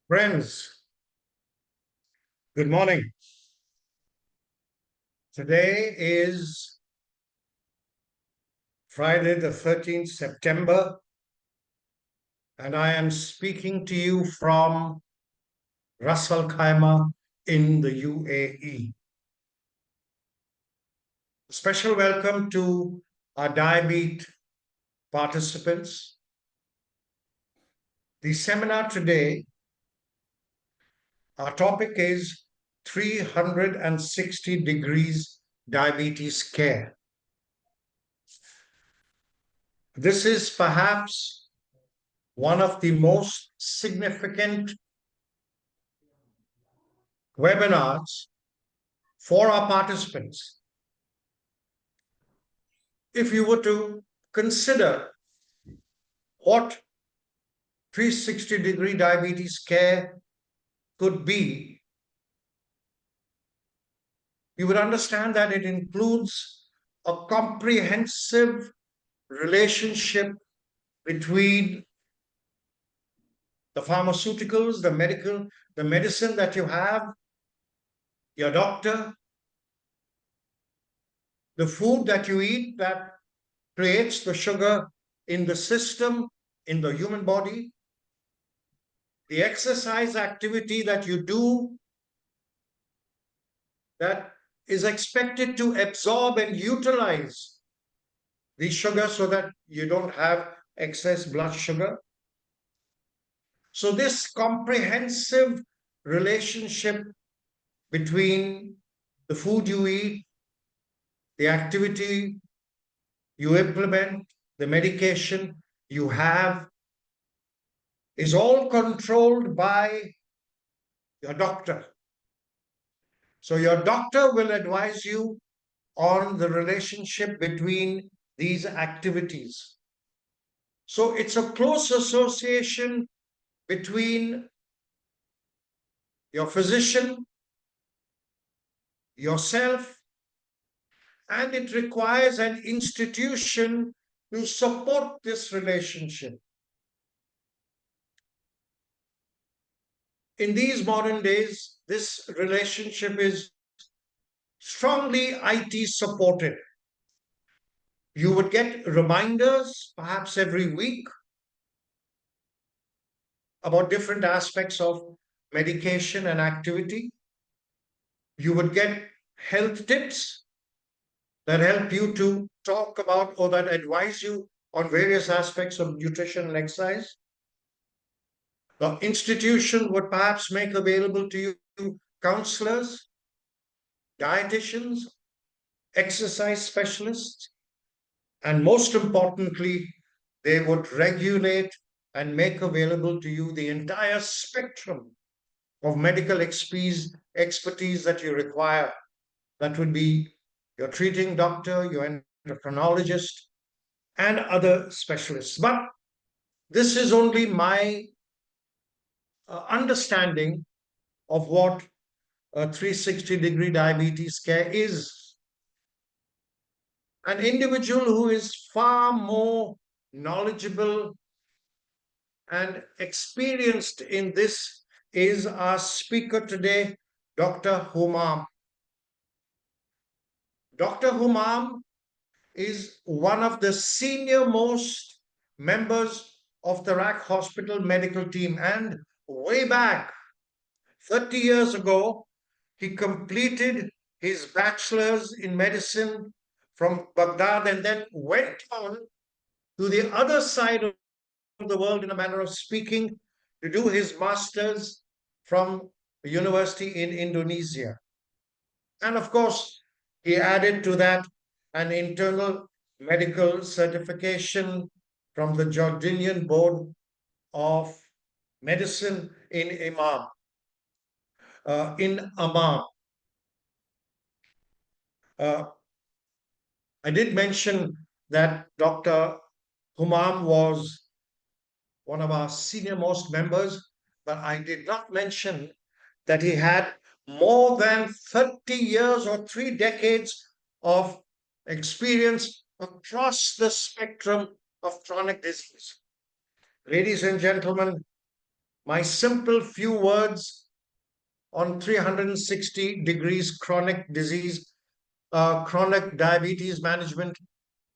Friends, good morning. Today is Friday, the 13th September, and I am speaking to you from Ras Al Khaimah in the UAE. Special welcome to our DiaBeat participants. The seminar today, our topic is 360 degrees diabetes care. This is perhaps one of the most significant webinars for our participants. If you were to consider what 360-degree diabetes care could be, you would understand that it includes a comprehensive relationship between the pharmaceuticals, the medicine that you have, your doctor, the food that you eat that creates the sugar in the system, in the human body, the exercise activity that you do that is expected to absorb and utilize the sugar so that you don't have excess blood sugar. So, this comprehensive relationship between the food you eat, the activity you implement, the medication you have, is all controlled by your doctor. So, your doctor will advise you on the relationship between these activities. So, it's a close association between your physician, yourself, and it requires an institution to support this relationship. In these modern days, this relationship is strongly IT supported. You would get reminders, perhaps every week, about different aspects of medication and activity. You would get health tips that help you to talk about or that advise you on various aspects of nutrition and exercise. The institution would perhaps make available to you counselors, dietitians, exercise specialists, and most importantly, they would regulate and make available to you the entire spectrum of medical expertise that you require. That would be your treating doctor, your endocrinologist, and other specialists. But this is only my understanding of what a 360-degree diabetes care is. An individual who is far more knowledgeable and experienced in this is our speaker today, Dr. Humam. Dr. Humam is one of the senior most members of the RAC Hospital medical team. And way back, 30 years ago, he completed his bachelor's in medicine from Baghdad and then went on to the other side of the world, in a manner of speaking, to do his master's from a university in Indonesia. And of course, he added to that an internal medical certification from the Jordanian Board of Medicine in Amman. Uh, I did mention that Dr. Humam was one of our senior most members, but I did not mention that he had more than 30 years or 3 decades of experience across the spectrum of chronic disease. Ladies and gentlemen, My simple few words on 360 degrees chronic disease, chronic diabetes management,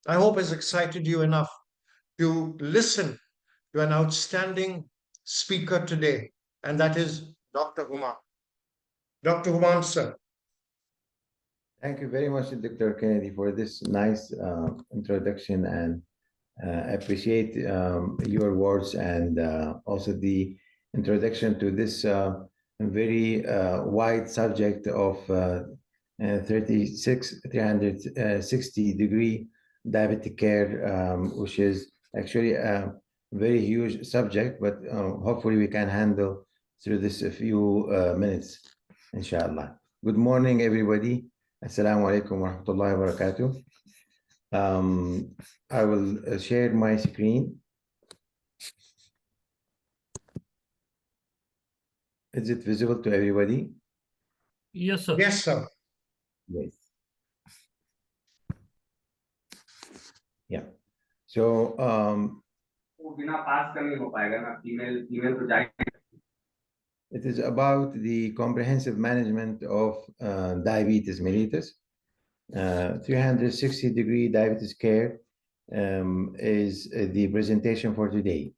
I hope has excited you enough to listen to an outstanding speaker today, and that is Dr. Huma. Dr. Human, sir. Thank you very much, Dr. Kennedy, for this nice introduction, and appreciate your words, and also the introduction to this very wide subject of 360-degree diabetic care, which is actually a very huge subject, but hopefully we can handle through this a few minutes, inshallah. Good morning, everybody. Assalamu alaikum wa rahmatullahi wa barakatuh. I will share my screen. Is it visible to everybody? Yes, sir. Yes, sir. Yes. Yeah. So it is about the comprehensive management of diabetes mellitus. 360-degree diabetes care is the presentation for today.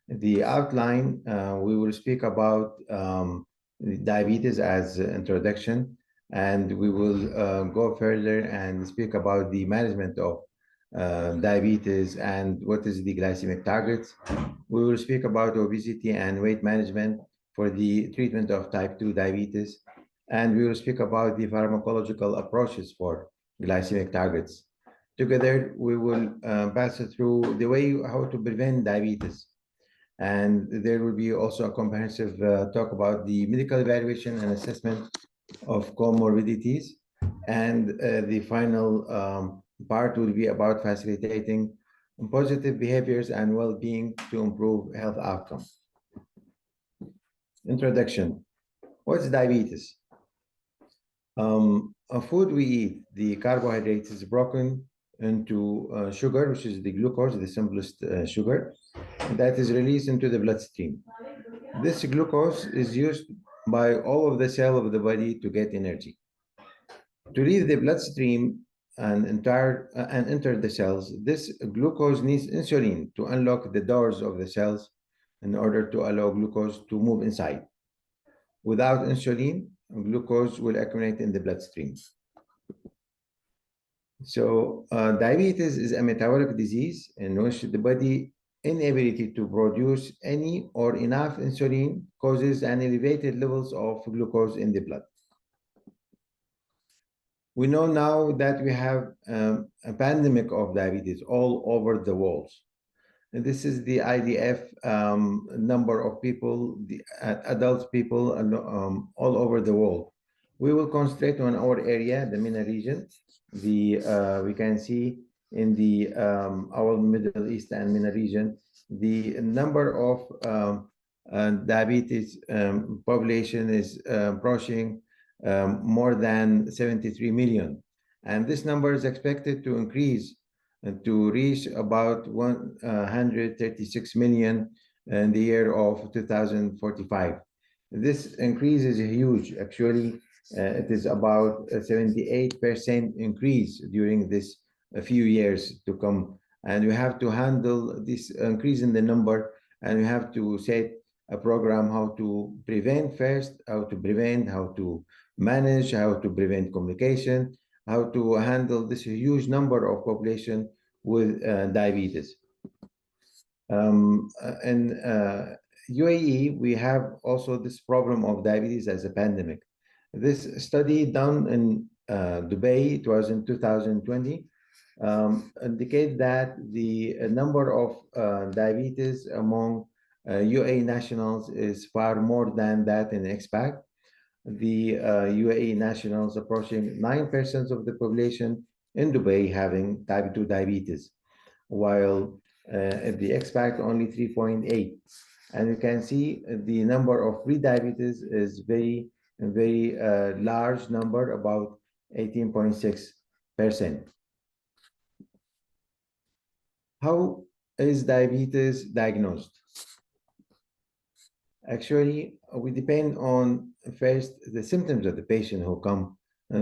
The outline, we will speak about diabetes as introduction, and we will go further and speak about the management of diabetes and what is the glycemic targets. We will speak about obesity and weight management for the treatment of type 2 diabetes, and we will speak about the pharmacological approaches for glycemic targets. Together, we will pass through the way how to prevent diabetes. And there will be also a comprehensive talk about the medical evaluation and assessment of comorbidities. And the final part will be about facilitating positive behaviors and well-being to improve health outcomes. Introduction. What's diabetes? A food we eat, the carbohydrates is broken into sugar, which is the glucose, the simplest sugar, that is released into the bloodstream. This glucose is used by all of the cells of the body to get energy. To leave the bloodstream and enter the cells, this glucose needs insulin to unlock the doors of the cells in order to allow glucose to move inside. Without insulin, glucose will accumulate in the bloodstream. So diabetes is a metabolic disease in which the body inability to produce any or enough insulin causes an elevated levels of glucose in the blood. We know now that we have a pandemic of diabetes all over the world. And this is the IDF number of people, the adult people all over the world. We will concentrate on our area, the MENA region. We can see in the our Middle East and MENA region, the number of diabetes population is approaching more than 73 million. And this number is expected to increase to reach about 136 million in the year of 2045. This increase is huge. Actually, it is about a 78% increase during this few years to come. And we have to handle this increase in the number, and we have to set a program how to prevent first, how to prevent, how to manage, how to prevent complication, how to handle this huge number of population with diabetes. In UAE, we have also this problem of diabetes as a pandemic. This study done in Dubai, it was in 2020, indicate that the number of diabetes among UAE nationals is far more than that in expat. The UAE nationals approaching 9% of the population in Dubai having type 2 diabetes, while the expat only 3.8. And you can see the number of pre-diabetes is very large number, about 18.6%. How is diabetes diagnosed? Actually, we depend on first the symptoms of the patient who come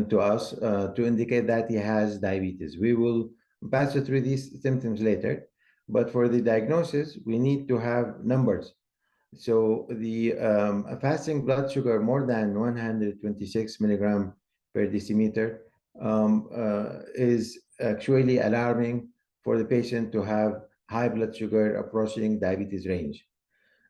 to us to indicate that he has diabetes. We will pass through these symptoms later, but for the diagnosis, we need to have numbers. So the fasting blood sugar more than 126 milligram per decimeter is actually alarming for the patient to have high blood sugar approaching diabetes range.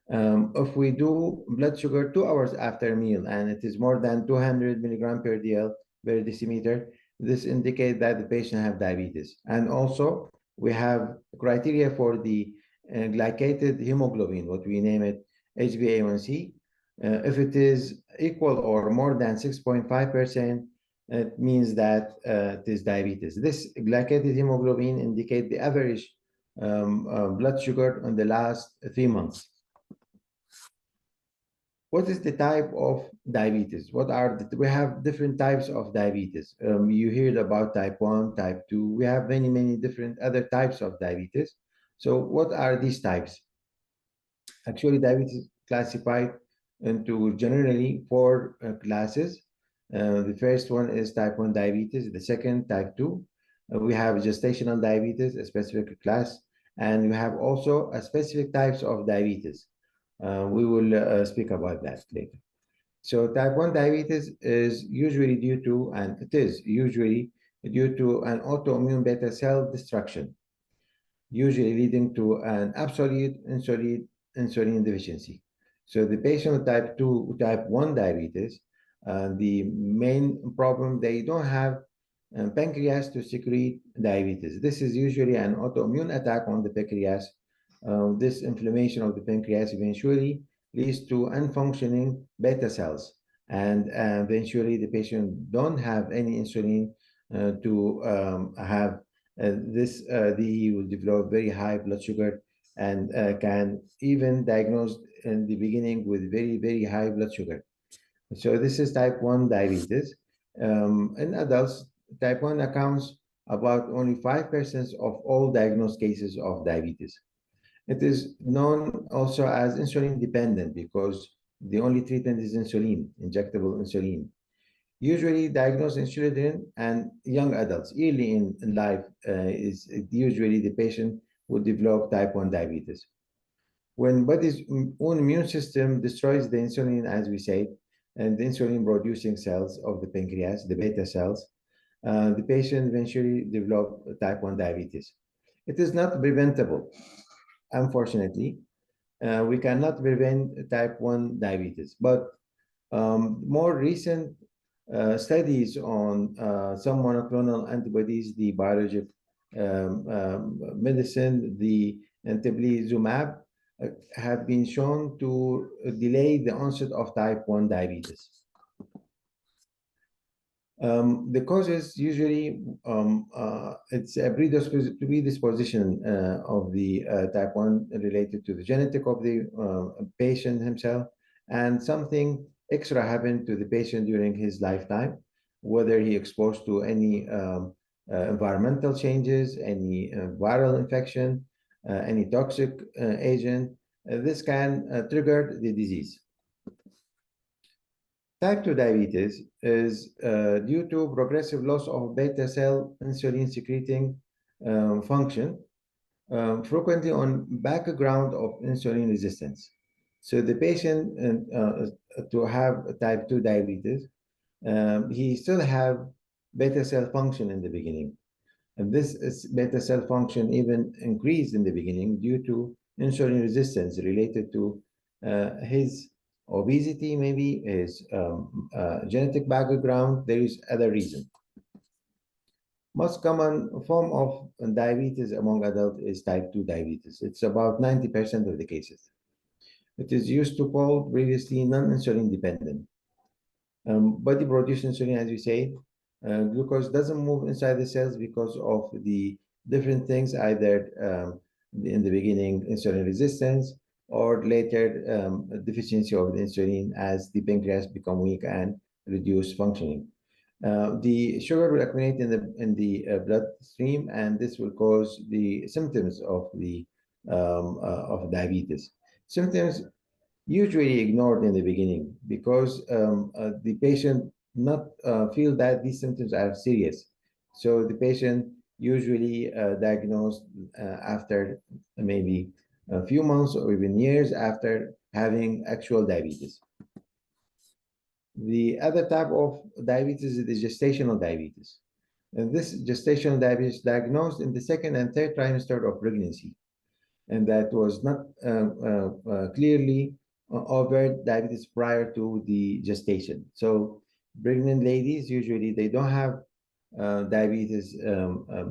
If we do blood sugar 2 hours after meal and it is more than 200 milligram per DL per decimeter, this indicates that the patient have diabetes. And also, we have criteria for the glycated hemoglobin, what we name it HbA1c. If it is equal or more than 6.5%, it means that it is diabetes. This glycated hemoglobin indicates the average blood sugar in the last 3 months. What is the type of diabetes? We have different types of diabetes. You heard about type 1, type 2. We have many, many different other types of diabetes. So what are these types? Actually, diabetes is classified into generally four classes. The first one is type 1 diabetes, the second, type 2. We have gestational diabetes, a specific class, and we have also a specific types of diabetes. We will speak about that later. So type 1 diabetes is usually due to, and it is usually due to an autoimmune beta cell destruction, usually leading to an absolute insulin deficiency. So the patient with type 2, type 1 diabetes, the main problem, they don't have pancreas to secrete diabetes. This is usually an autoimmune attack on the pancreas. This inflammation of the pancreas eventually leads to unfunctioning beta cells, and eventually the patient don't have any insulin to have he will develop very high blood sugar and can even diagnose in the beginning with very, very high blood sugar. So this is type 1 diabetes. In adults, type 1 accounts about only 5% of all diagnosed cases of diabetes. It is known also as insulin dependent because the only treatment is insulin, injectable insulin. Usually diagnosed in children and young adults early in life is usually the patient will develop type 1 diabetes. When body's own immune system destroys the insulin, as we said, and the insulin producing cells of the pancreas, the beta cells, the patient eventually develop type 1 diabetes. It is not preventable, unfortunately. We cannot prevent type 1 diabetes, but more recent studies on some monoclonal antibodies, the biologic medicine, the antiplizumab, have been shown to delay the onset of type 1 diabetes. The causes usually, it's a predisposition of the type 1 related to the genetic of the patient himself, and something extra happened to the patient during his lifetime, whether he exposed to any environmental changes, any viral infection, any toxic agent. This can trigger the disease. Type 2 diabetes is due to progressive loss of beta cell insulin secreting function, frequently on background of insulin resistance. So the patient to have type 2 diabetes, he still have beta cell function in the beginning. And this is beta cell function even increased in the beginning due to insulin resistance related to his obesity, maybe his genetic background. There is other reason. Most common form of diabetes among adults is type 2 diabetes. It's about 90% of the cases. It is used to call previously non-insulin dependent. Body produce insulin, as we say, glucose doesn't move inside the cells because of the different things, either in the beginning, insulin resistance, or later deficiency of the insulin as the pancreas become weak and reduce functioning. The sugar will accumulate in the bloodstream, and this will cause the symptoms of the of diabetes. Symptoms usually ignored in the beginning because the patient not feel that these symptoms are serious. So the patient usually diagnosed after maybe a few months or even years after having actual diabetes. The other type of diabetes is the gestational diabetes. And this gestational diabetes is diagnosed in the second and third trimester of pregnancy, and that was not clearly overt diabetes prior to the gestation. So pregnant ladies, usually they don't have diabetes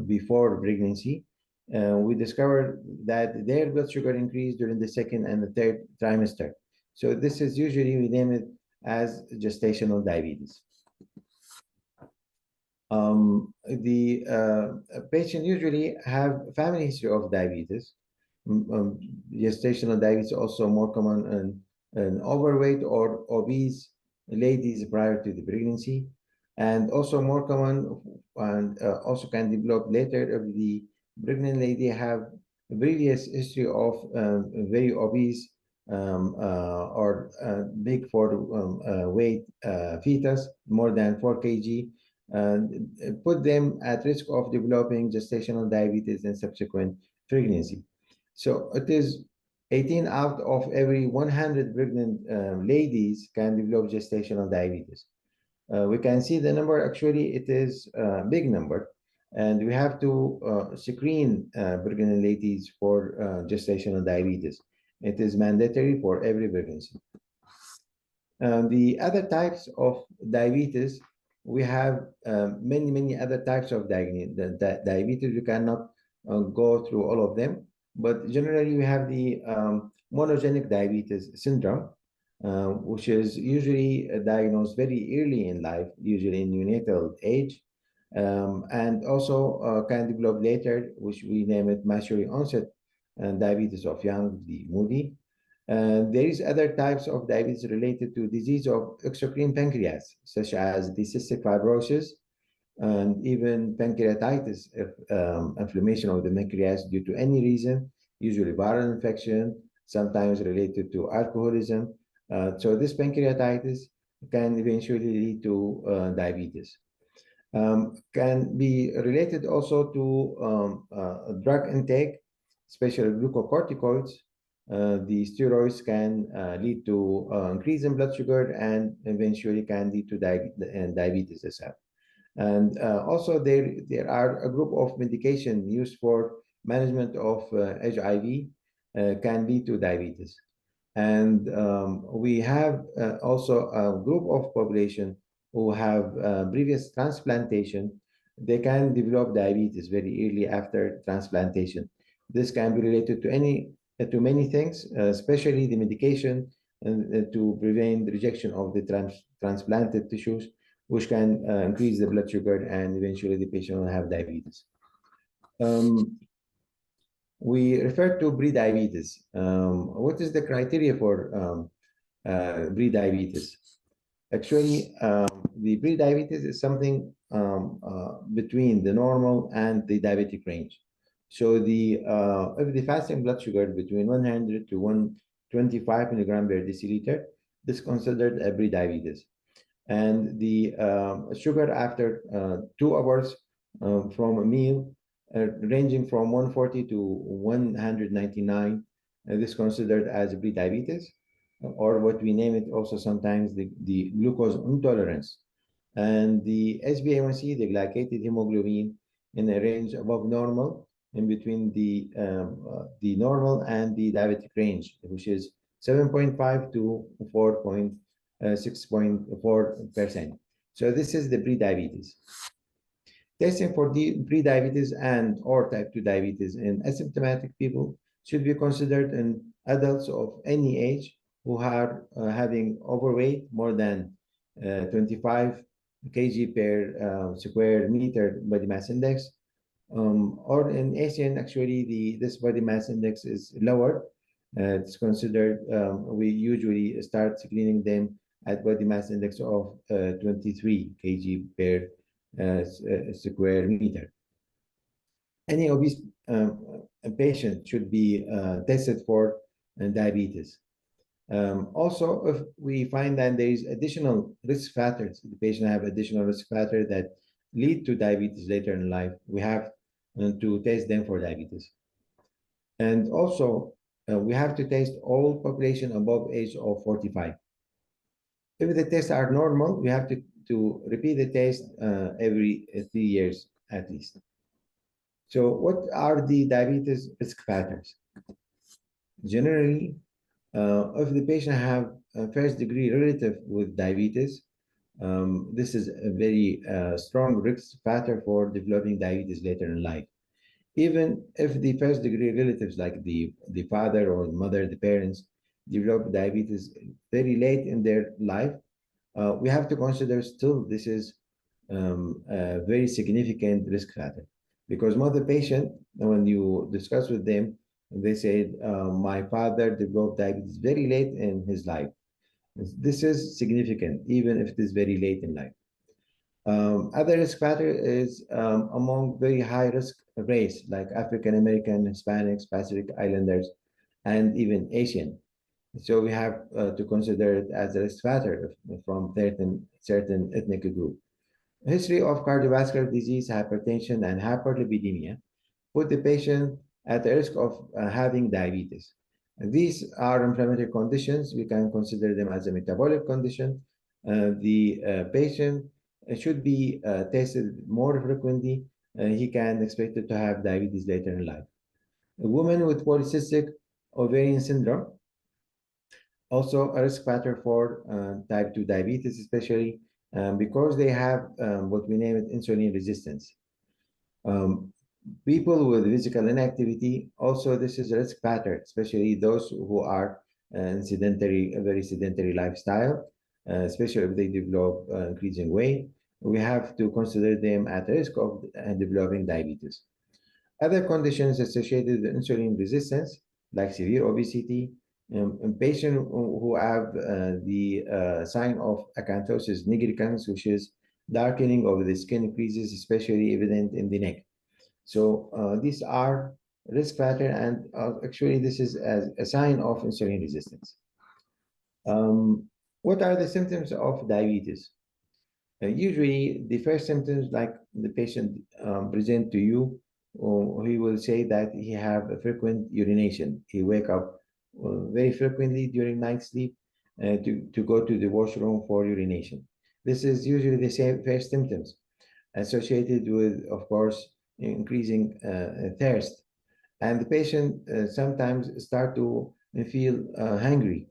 before pregnancy. We discovered that their blood sugar increased during the second and the third trimester. So this is usually, we name it as gestational diabetes. The patient usually have family history of diabetes. Gestational diabetes also more common in overweight or obese ladies prior to the pregnancy, and also more common and also can develop later if the pregnant lady have a previous history of very obese or big for weight fetus, more than 4 kg, and put them at risk of developing gestational diabetes in subsequent pregnancy. So it is 18 out of every 100 pregnant ladies can develop gestational diabetes. We can see the number, actually, it is a big number, and we have to screen pregnant ladies for gestational diabetes. It is mandatory for every pregnancy. The other types of diabetes, we have many other types of diabetes. We cannot go through all of them, but generally we have the monogenic diabetes syndrome, which is usually diagnosed very early in life, usually in neonatal age, and also can develop later, which we name it mature onset diabetes of young, the Moody. There is other types of diabetes related to disease of exocrine pancreas, such as the cystic fibrosis and even pancreatitis, if inflammation of the pancreas due to any reason, usually viral infection, sometimes related to alcoholism. So this pancreatitis can eventually lead to diabetes. Can be related also to drug intake, especially glucocorticoids. The steroids can lead to increase in blood sugar and eventually can lead to diabetes as well. And also there are a group of medication used for management of HIV can lead to diabetes. And we have also a group of population who have previous transplantation. They can develop diabetes very early after transplantation. This can be related to many things, especially the medication to prevent the rejection of the transplanted tissues, which can increase the blood sugar and eventually the patient will have diabetes. We refer to pre-diabetes. What is the criteria for pre-diabetes? Actually, the pre-diabetes is something between the normal and the diabetic range. So if the fasting blood sugar between 100 to 125 milligram per deciliter, this is considered a pre-diabetes. And the sugar after 2 hours from a meal ranging from 140 to 199, this is considered as pre-diabetes, or what we name it also sometimes the glucose intolerance. And the SbA1c, the glycated hemoglobin, in a range above normal, in between the normal and the diabetic range, which is 7.5 to 6.4%. So this is the pre-diabetes. Testing for the pre-diabetes and or type 2 diabetes in asymptomatic people should be considered in adults of any age who are having overweight more than 25 kg per square meter body mass index, or in Asian, actually this body mass index is lower. It's considered, we usually start screening them at body mass index of 23 kg per square meter. Any obese patient should be tested for diabetes. Also, if we find that there is additional risk factors, the patient have additional risk factors that lead to diabetes later in life, we have to test them for diabetes. And also, we have to test all population above age of 45. If the tests are normal, we have to repeat the test every 3 years at least. So what are the diabetes risk factors? Generally, if the patient have a first degree relative with diabetes, this is a very strong risk factor for developing diabetes later in life. Even if the first degree relatives like the father or mother, the parents, develop diabetes very late in their life, we have to consider still this is a very significant risk factor. Because most of the patient, when you discuss with them, they say, my father developed diabetes very late in his life. This is significant, even if it is very late in life. Other risk factor is among very high risk race like African American, Hispanics, Pacific Islanders, and even Asian. So we have to consider it as a risk factor from certain ethnic group. History of cardiovascular disease, hypertension, and hyperlipidemia put the patient at the risk of having diabetes. These are inflammatory conditions. We can consider them as a metabolic condition. The patient should be tested more frequently. He can expect to have diabetes later in life. A woman with polycystic ovarian syndrome, also a risk factor for type 2 diabetes, especially because they have what we name it insulin resistance. People with physical inactivity, also this is a risk factor, especially those who are a very sedentary lifestyle, especially if they develop increasing weight. We have to consider them at risk of developing diabetes. Other conditions associated with insulin resistance, like severe obesity, in patients who have the sign of acanthosis nigricans, which is darkening of the skin creases, especially evident in the neck. So these are risk factor, and actually this is a sign of insulin resistance. What are the symptoms of diabetes? Usually, the first symptoms, like the patient present to you, he will say that he have a frequent urination. He wake up very frequently during night sleep to go to the washroom for urination. This is usually the same first symptoms associated with, of course, increasing thirst. And the patient sometimes start to feel hungry,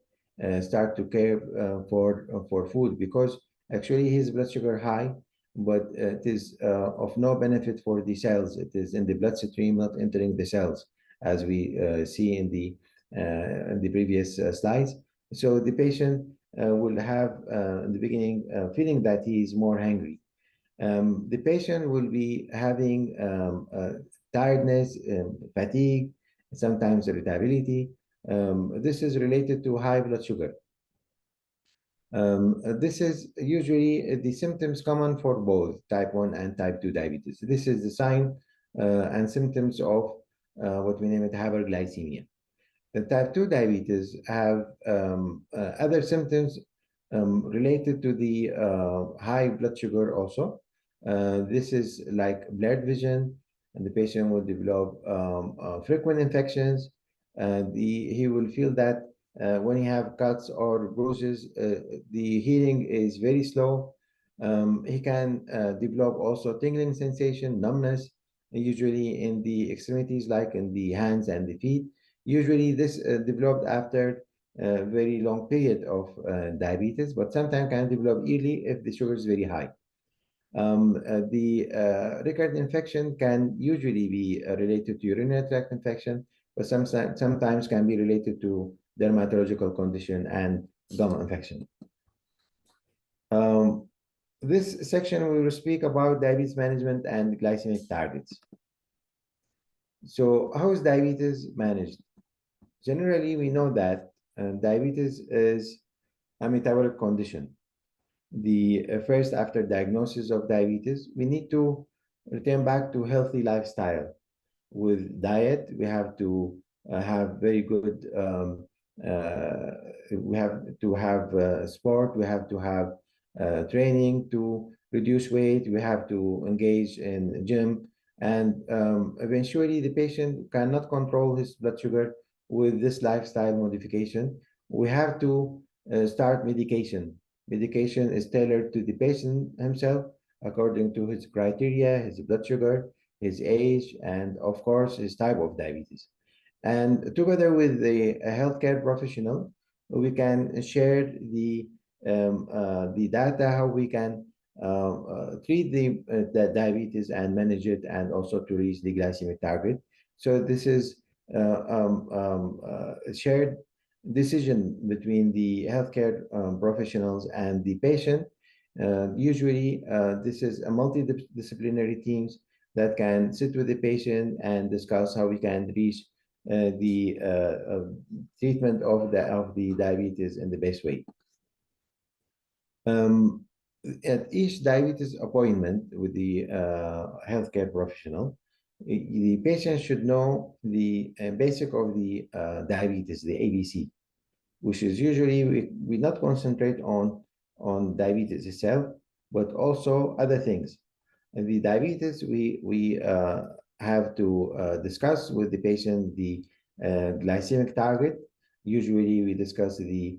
start to care for food because actually his blood sugar high, but it is of no benefit for the cells. It is in the bloodstream, not entering the cells, as we see in the previous slides. So the patient will have in the beginning feeling that he is more hungry. The patient will be having tiredness, fatigue, sometimes irritability. This is related to high blood sugar. This is usually the symptoms common for both type 1 and type 2 diabetes. This is the sign and symptoms of what we name it hyperglycemia. The type 2 diabetes have other symptoms related to the high blood sugar also. This is like blurred vision, and the patient will develop frequent infections, and he will feel that when he have cuts or bruises, the healing is very slow. He can develop also tingling sensation, numbness, usually in the extremities, like in the hands and the feet. Usually this developed after a very long period of diabetes, but sometimes can develop early if the sugar is very high. The recurrent infection can usually be related to urinary tract infection, but sometimes can be related to dermatological condition and gum infection. This section we will speak about diabetes management and glycemic targets. So how is diabetes managed? Generally, we know that diabetes is a metabolic condition. The first after diagnosis of diabetes, we need to return back to healthy lifestyle. With diet, we have to have very good we have to have sport, we have to have training to reduce weight, we have to engage in gym, and eventually the patient cannot control his blood sugar with this lifestyle modification. We have to start medication. Medication is tailored to the patient himself according to his criteria, his blood sugar, his age, and of course, his type of diabetes. And together with the healthcare professional, we can share the data how we can treat the diabetes and manage it, and also to reach the glycemic target. So this is a shared decision between the healthcare professionals and the patient. Usually, this is a multidisciplinary teams that can sit with the patient and discuss how we can reach the treatment of the diabetes in the best way. At each diabetes appointment with the healthcare professional, the patient should know the basic of the diabetes, the ABC, which is usually we not concentrate on diabetes itself, but also other things. And the diabetes, we have to discuss with the patient the glycemic target. Usually, we discuss the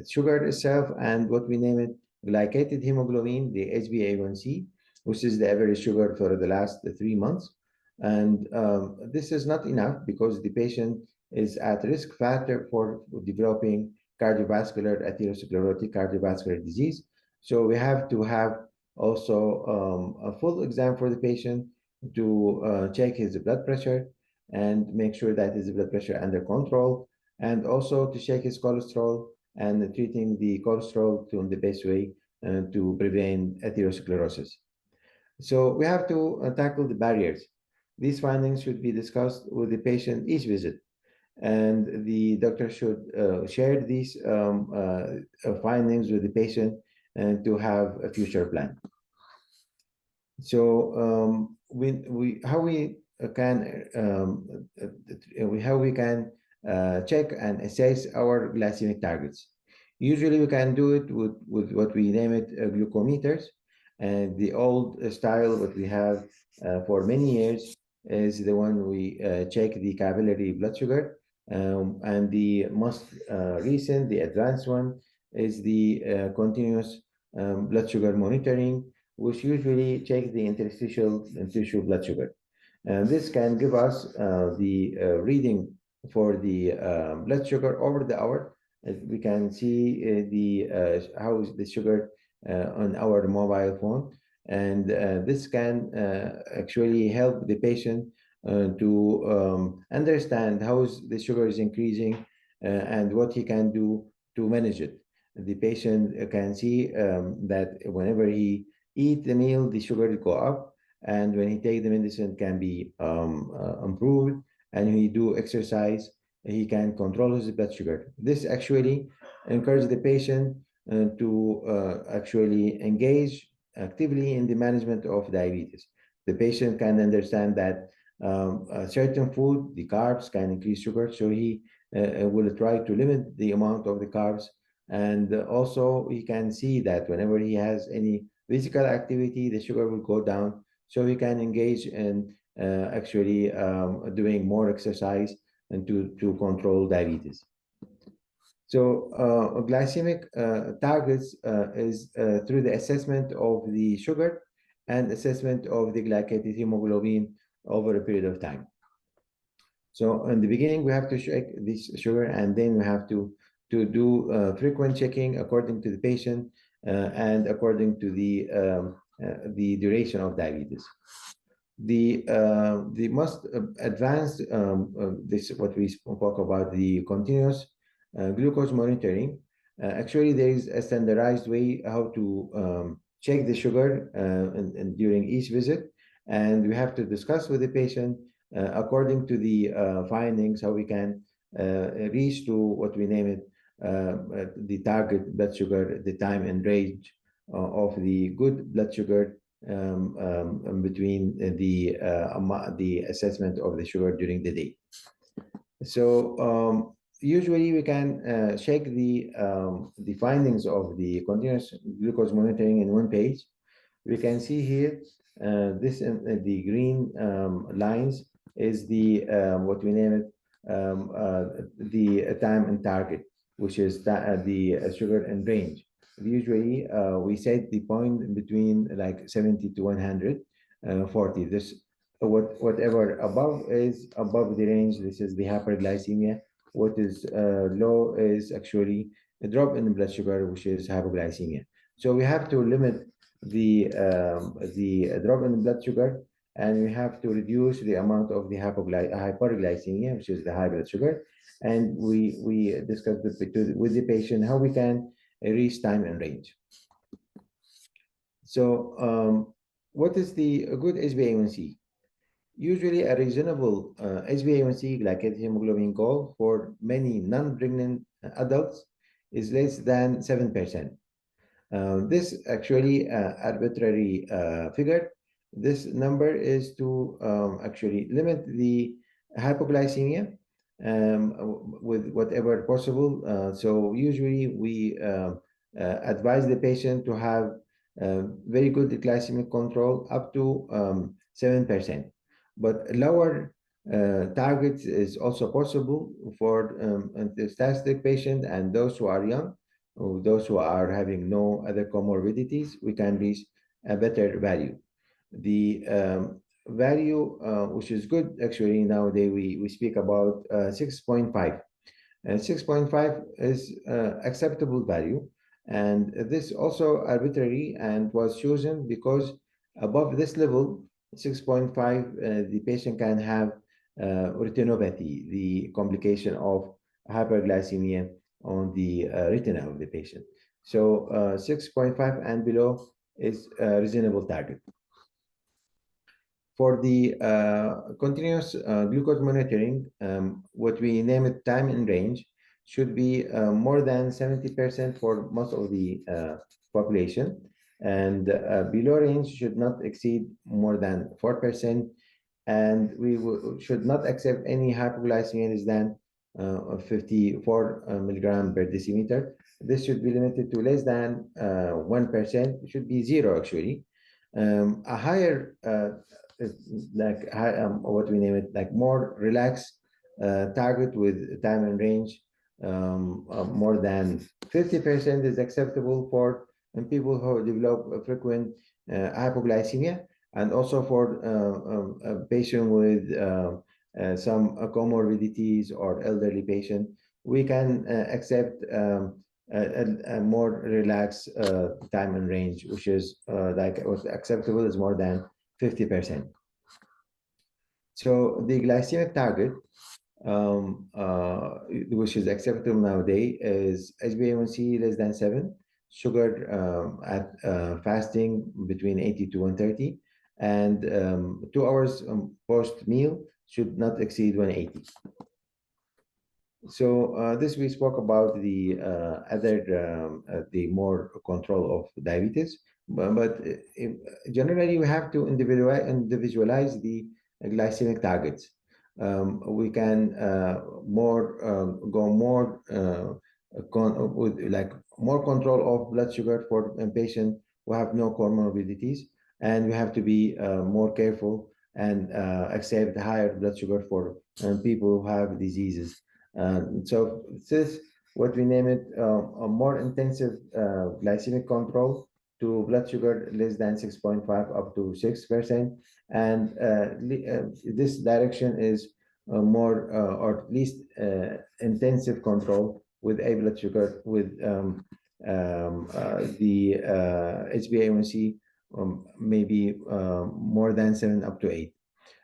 sugar itself and what we name it glycated hemoglobin, the HbA1c, which is the average sugar for the last 3 months. And this is not enough because the patient is at risk factor for developing cardiovascular atherosclerotic cardiovascular disease. So we have to have also a full exam for the patient to check his blood pressure and make sure that his blood pressure under control, and also to check his cholesterol and treating the cholesterol to in the best way to prevent atherosclerosis. So we have to tackle the barriers. These findings should be discussed with the patient each visit, and the doctor should share these findings with the patient and to have a future plan. So we how we can how we can check and assess our glycemic targets. Usually we can do it with what we name it glucometers, and the old style what we have for many years is the one we check the capillary blood sugar, and the most recent, the advanced one is the continuous blood sugar monitoring, which usually checks the interstitial and tissue blood sugar. And this can give us the reading for the blood sugar over the hour. We can see how is the sugar on our mobile phone, and this can actually help the patient to understand how is the sugar is increasing and what he can do to manage it. The patient can see that whenever he eat the meal, the sugar will go up, and when he take the medicine, can be improved. And when he do exercise, he can control his blood sugar. This actually encourages the patient to actually engage actively in the management of diabetes. The patient can understand that certain food, the carbs, can increase sugar, so he will try to limit the amount of the carbs. And also, he can see that whenever he has any physical activity, the sugar will go down, so he can engage in actually doing more exercise and to control diabetes. So glycemic targets is through the assessment of the sugar and assessment of the glycated hemoglobin over a period of time. So in the beginning, we have to check this sugar, and then we have to do frequent checking according to the patient and according to the duration of diabetes. The most advanced this what we spoke about, the continuous glucose monitoring. Actually, there is a standardized way how to check the sugar and during each visit, and we have to discuss with the patient according to the findings how we can reach to what we name it the target blood sugar, the time and range of the good blood sugar between the assessment of the sugar during the day. So usually we can check the findings of the continuous glucose monitoring in one page. We can see here this the green lines is the what we name it the time and target, which is the sugar and range. Usually we set the point between like 70 to 140. This whatever above is above the range. This is the hyperglycemia. What is low is actually a drop in the blood sugar, which is hypoglycemia. So we have to limit the drop in the blood sugar, and we have to reduce the amount of the hyperglycemia, which is the high blood sugar. And we discussed with the patient how we can reach time and range. So what is the good HbA1c? Usually a reasonable HbA1c glycated hemoglobin goal for many non-pregnant adults is less than 7%. This actually arbitrary figure. This number is to actually limit the hypoglycemia with whatever possible. So usually we advise the patient to have very good glycemic control up to 7%. But lower targets is also possible for enthusiastic patient and those who are young. Those who are having no other comorbidities, we can reach a better value. The value, which is good, actually, nowadays we speak about 6.5. And 6.5 is acceptable value. And this also arbitrary and was chosen because above this level, 6.5, the patient can have retinopathy, the complication of hyperglycemia on the retina of the patient. So 6.5 and below is a reasonable target. For the continuous glucose monitoring, what we name it time in range, should be more than 70% for most of the population. And below range should not exceed more than 4%. And we should not accept any hypoglycemia less than 54 milligram per decimeter. This should be limited to less than 1%. It should be zero, actually. A higher, what we name it, like more relaxed target with time and range, more than 50% is acceptable for people who develop frequent hypoglycemia, and also for a patient with some comorbidities or elderly patient. We can accept a more relaxed time and range, which is like what's acceptable is more than 50%. So the glycemic target, which is acceptable nowadays, is HbA1c less than 7, sugar at fasting between 80 to 130, and 2 hours post meal should not exceed 180. So this we spoke about the the more control of diabetes, but generally we have to individualize the glycemic targets. We can go more with like more control of blood sugar for a patient who have no comorbidities, and we have to be more careful and accept higher blood sugar for people who have diseases. So this is what we name it a more intensive glycemic control to blood sugar less than 6.5 up to 6%. And this direction is more or at least intensive control with a blood sugar with the HbA1c maybe more than 7 up to 8.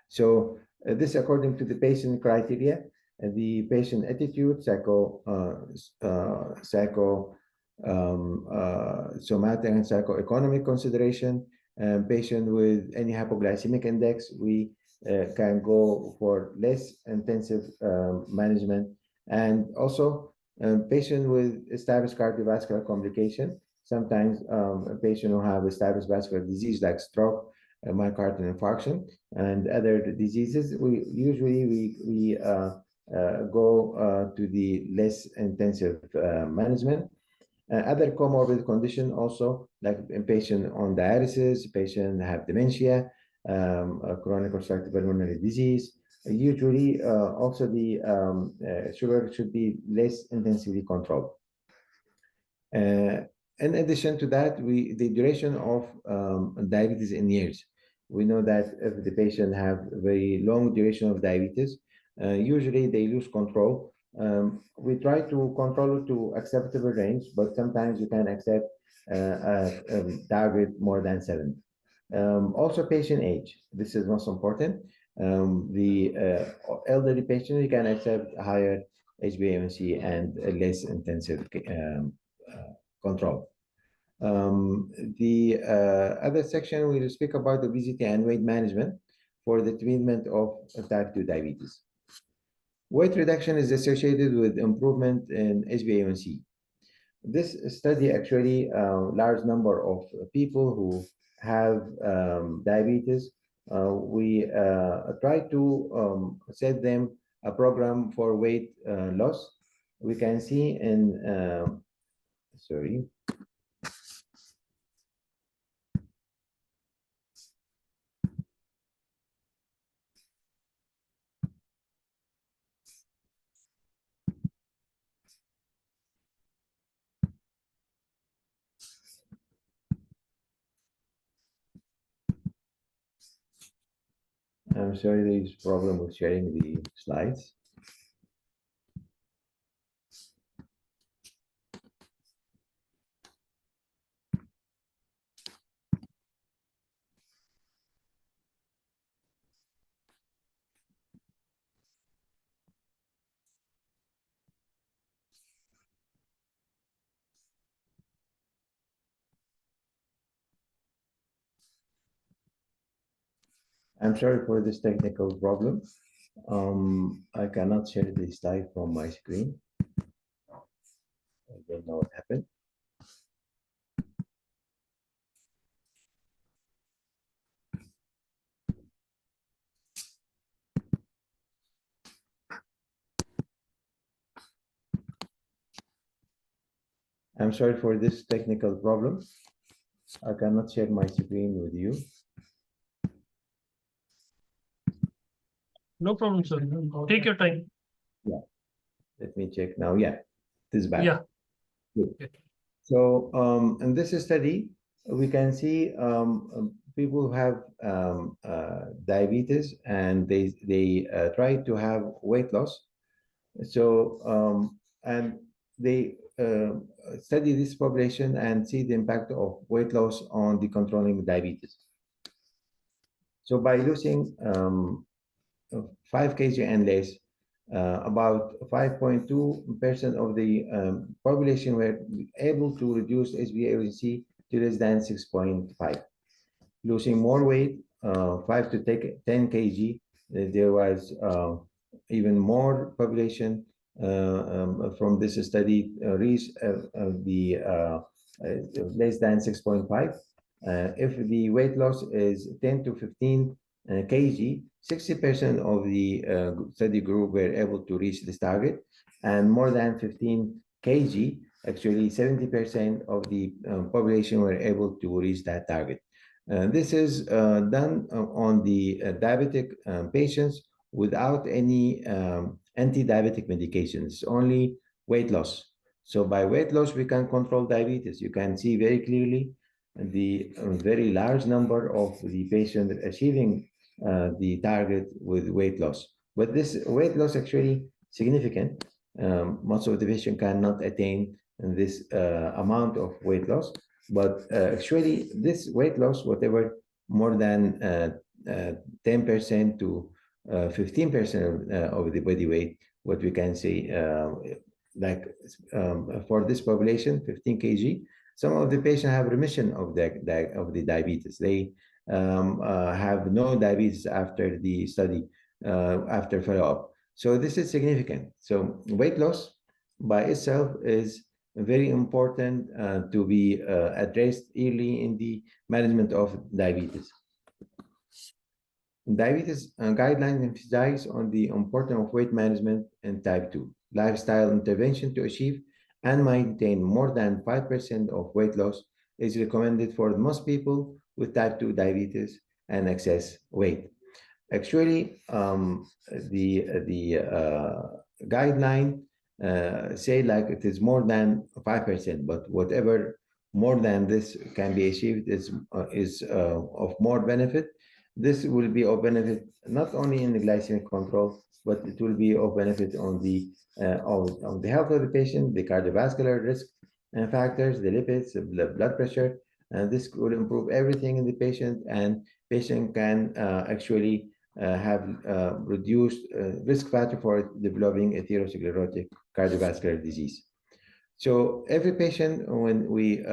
So this according to the patient criteria, the patient attitude, somatic and psychoeconomic consideration, patient with any hypoglycemic index, we can go for less intensive management. And also patient with established cardiovascular complication, sometimes a patient who have established vascular disease like stroke, myocardial infarction, and other diseases, we usually go to the less intensive management. Other comorbid condition also, like a patient on dialysis, patient have dementia, chronic obstructive pulmonary disease. Usually, also the sugar should be less intensively controlled. In addition to that, the duration of diabetes in years. We know that if the patient have very long duration of diabetes, usually they lose control. We try to control it to acceptable range, but sometimes you can accept a target more than 7. Also, patient age. This is most important. The elderly patient, you can accept higher HbA1c and a less intensive control. The other section will speak about obesity and weight management for the treatment of type 2 diabetes. Weight reduction is associated with improvement in HbA1c. This study actually large number of people who have diabetes. We try to set them a program for weight loss. We can see in sorry. I'm sorry, there's a problem with sharing the slides. I'm sorry for this technical problem. I cannot share the slide from my screen. I don't know what happened. I'm sorry for this technical problem. I cannot share my screen with you. No problem, sir. Take your time. Yeah. Let me check now. Yeah, this is back. Yeah. Good. So in this study, we can see people who have diabetes and they try to have weight loss. So and they study this population and see the impact of weight loss on the controlling diabetes. So by losing 5 kg and less, about 5.2% of the population were able to reduce HbA1c to less than 6.5. Losing more weight, 5 to 10 kg, there was even more population from this study reached the less than 6.5. If the weight loss is 10 to 15 kg, 60% of the study group were able to reach this target, and more than 15 kg, actually 70% of the population were able to reach that target. This is done on the diabetic patients without any anti-diabetic medications, only weight loss. So by weight loss, we can control diabetes. You can see very clearly the very large number of the patients achieving the target with weight loss. But this weight loss actually significant. Most of the patient cannot attain this amount of weight loss. But actually, this weight loss, whatever more than 10% to 15% of the body weight, what we can say, like for this population, 15 kg, some of the patients have remission of the diabetes. They have no diabetes after the study, after follow-up. So this is significant. So weight loss by itself is very important to be addressed early in the management of diabetes. Diabetes guidelines emphasize on the importance of weight management in type 2. Lifestyle intervention to achieve and maintain more than 5% of weight loss is recommended for most people with type 2 diabetes and excess weight. Actually, the guideline say like it is more than 5%, but whatever more than this can be achieved is of more benefit. This will be of benefit not only in the glycemic control, but it will be of benefit on the health of the patient, the cardiovascular risk factors, the lipids, the blood pressure, and this will improve everything in the patient, and patient can actually have reduced risk factor for developing atherosclerotic cardiovascular disease. So every patient, when we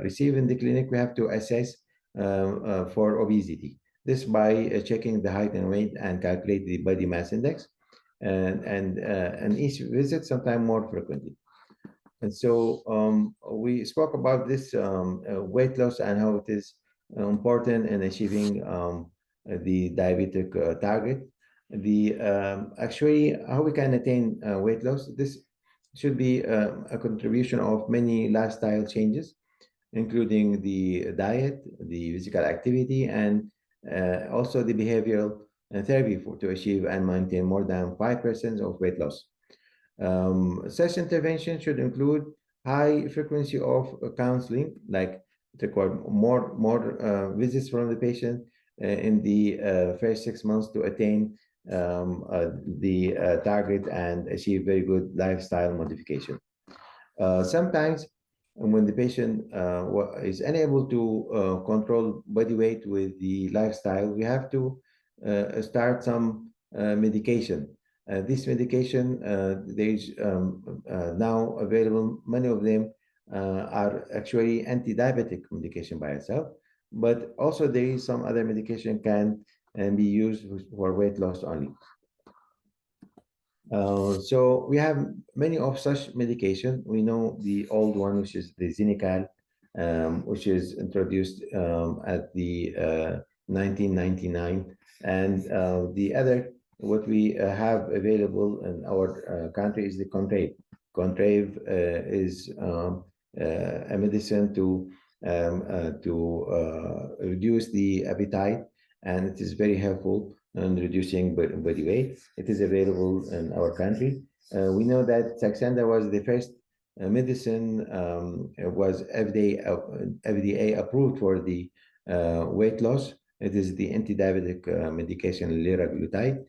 receive in the clinic, we have to assess for obesity. This by checking the height and weight and calculate the body mass index, and each visit sometime more frequently. And so we spoke about this weight loss and how it is important in achieving the diabetic target. The actually how we can attain weight loss. This should be a contribution of many lifestyle changes, including the diet, the physical activity, and also the behavioral therapy to achieve and maintain more than 5% of weight loss. Such intervention should include high frequency of counseling, like it require more visits from the patient in the first 6 months to attain the target and achieve very good lifestyle modification. Sometimes when the patient is unable to control body weight with the lifestyle, we have to start some medication. This medication, there is now available, many of them are actually anti-diabetic medication by itself, but also there is some other medication can be used for weight loss only. So we have many of such medication. We know the old one, which is the Xenical, which is introduced at the 1999, and the other what we have available in our country is the Contrave. Contrave is a medicine to reduce the appetite, and it is very helpful in reducing body weight. It is available in our country. We know that Saxenda was the first medicine was FDA approved for the weight loss. It is the anti-diabetic medication liraglutide.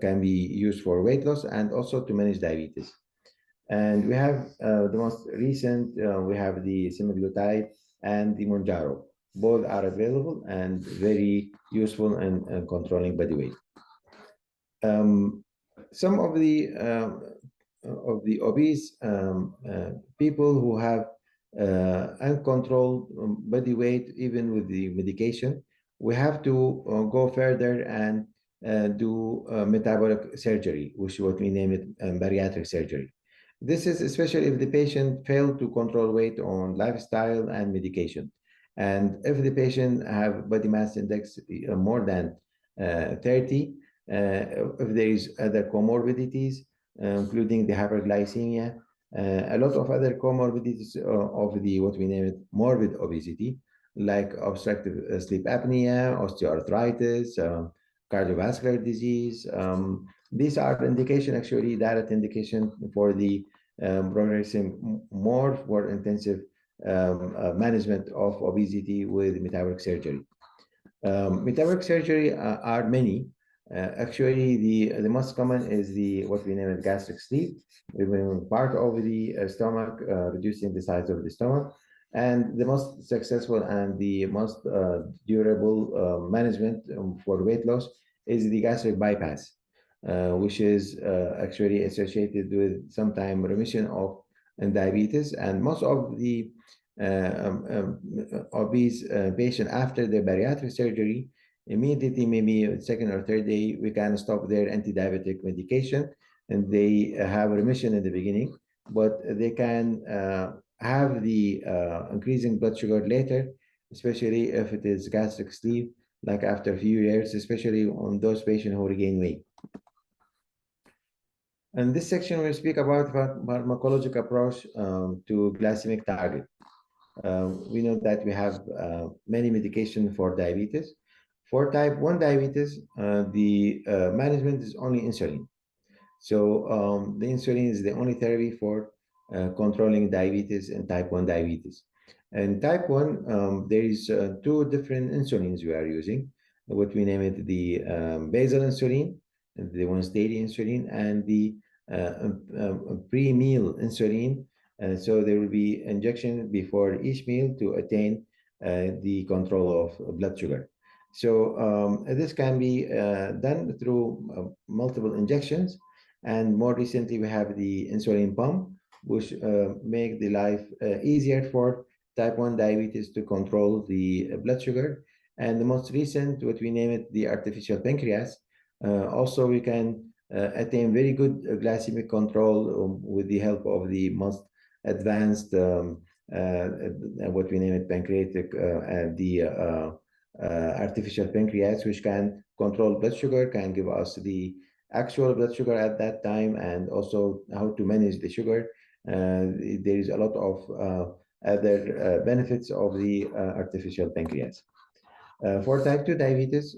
Can be used for weight loss and also to manage diabetes. And we have the most recent, we have the semaglutide and the Monjaro. Both are available and very useful in controlling body weight. Some of the obese people who have uncontrolled body weight, even with the medication, we have to go further and do metabolic surgery, which is what we name it bariatric surgery. This is especially if the patient failed to control weight on lifestyle and medication. And if the patient have body mass index more than 30, if there is other comorbidities, including the hyperglycemia, a lot of other comorbidities of the what we name it morbid obesity, like obstructive sleep apnea, osteoarthritis, cardiovascular disease. These are indication, actually direct indication for the progressing more intensive management of obesity with metabolic surgery. Metabolic surgery are many. Actually, the most common is the what we name it gastric sleeve, removing part of the stomach, reducing the size of the stomach. And the most successful and the most durable management for weight loss is the gastric bypass, which is actually associated with sometime remission of diabetes. And most of the obese patient after the bariatric surgery, immediately, maybe second or third day, we can stop their anti-diabetic medication, and they have remission in the beginning, but they can have the increasing blood sugar later, especially if it is gastric sleeve like after a few years, especially on those patients who regain weight. In this section, we'll speak about pharmacologic approach to glycemic target. We know that we have many medication for diabetes. For type 1 diabetes, the management is only insulin. So the insulin is the only therapy for controlling diabetes and type 1 diabetes. And type 1, there is two different insulins we are using. What we name it the basal insulin, the once daily insulin, and the pre-meal insulin. So there will be injection before each meal to attain the control of blood sugar. So this can be done through multiple injections. And more recently, we have the insulin pump, which make the life easier for type 1 diabetes to control the blood sugar. And the most recent, what we name it, the artificial pancreas. Also, we can attain very good glycemic control with the help of the most advanced, what we name it, pancreatic, artificial pancreas, which can control blood sugar, can give us the actual blood sugar at that time, and also how to manage the sugar. There is a lot of other benefits of the artificial pancreas. For type 2 diabetes,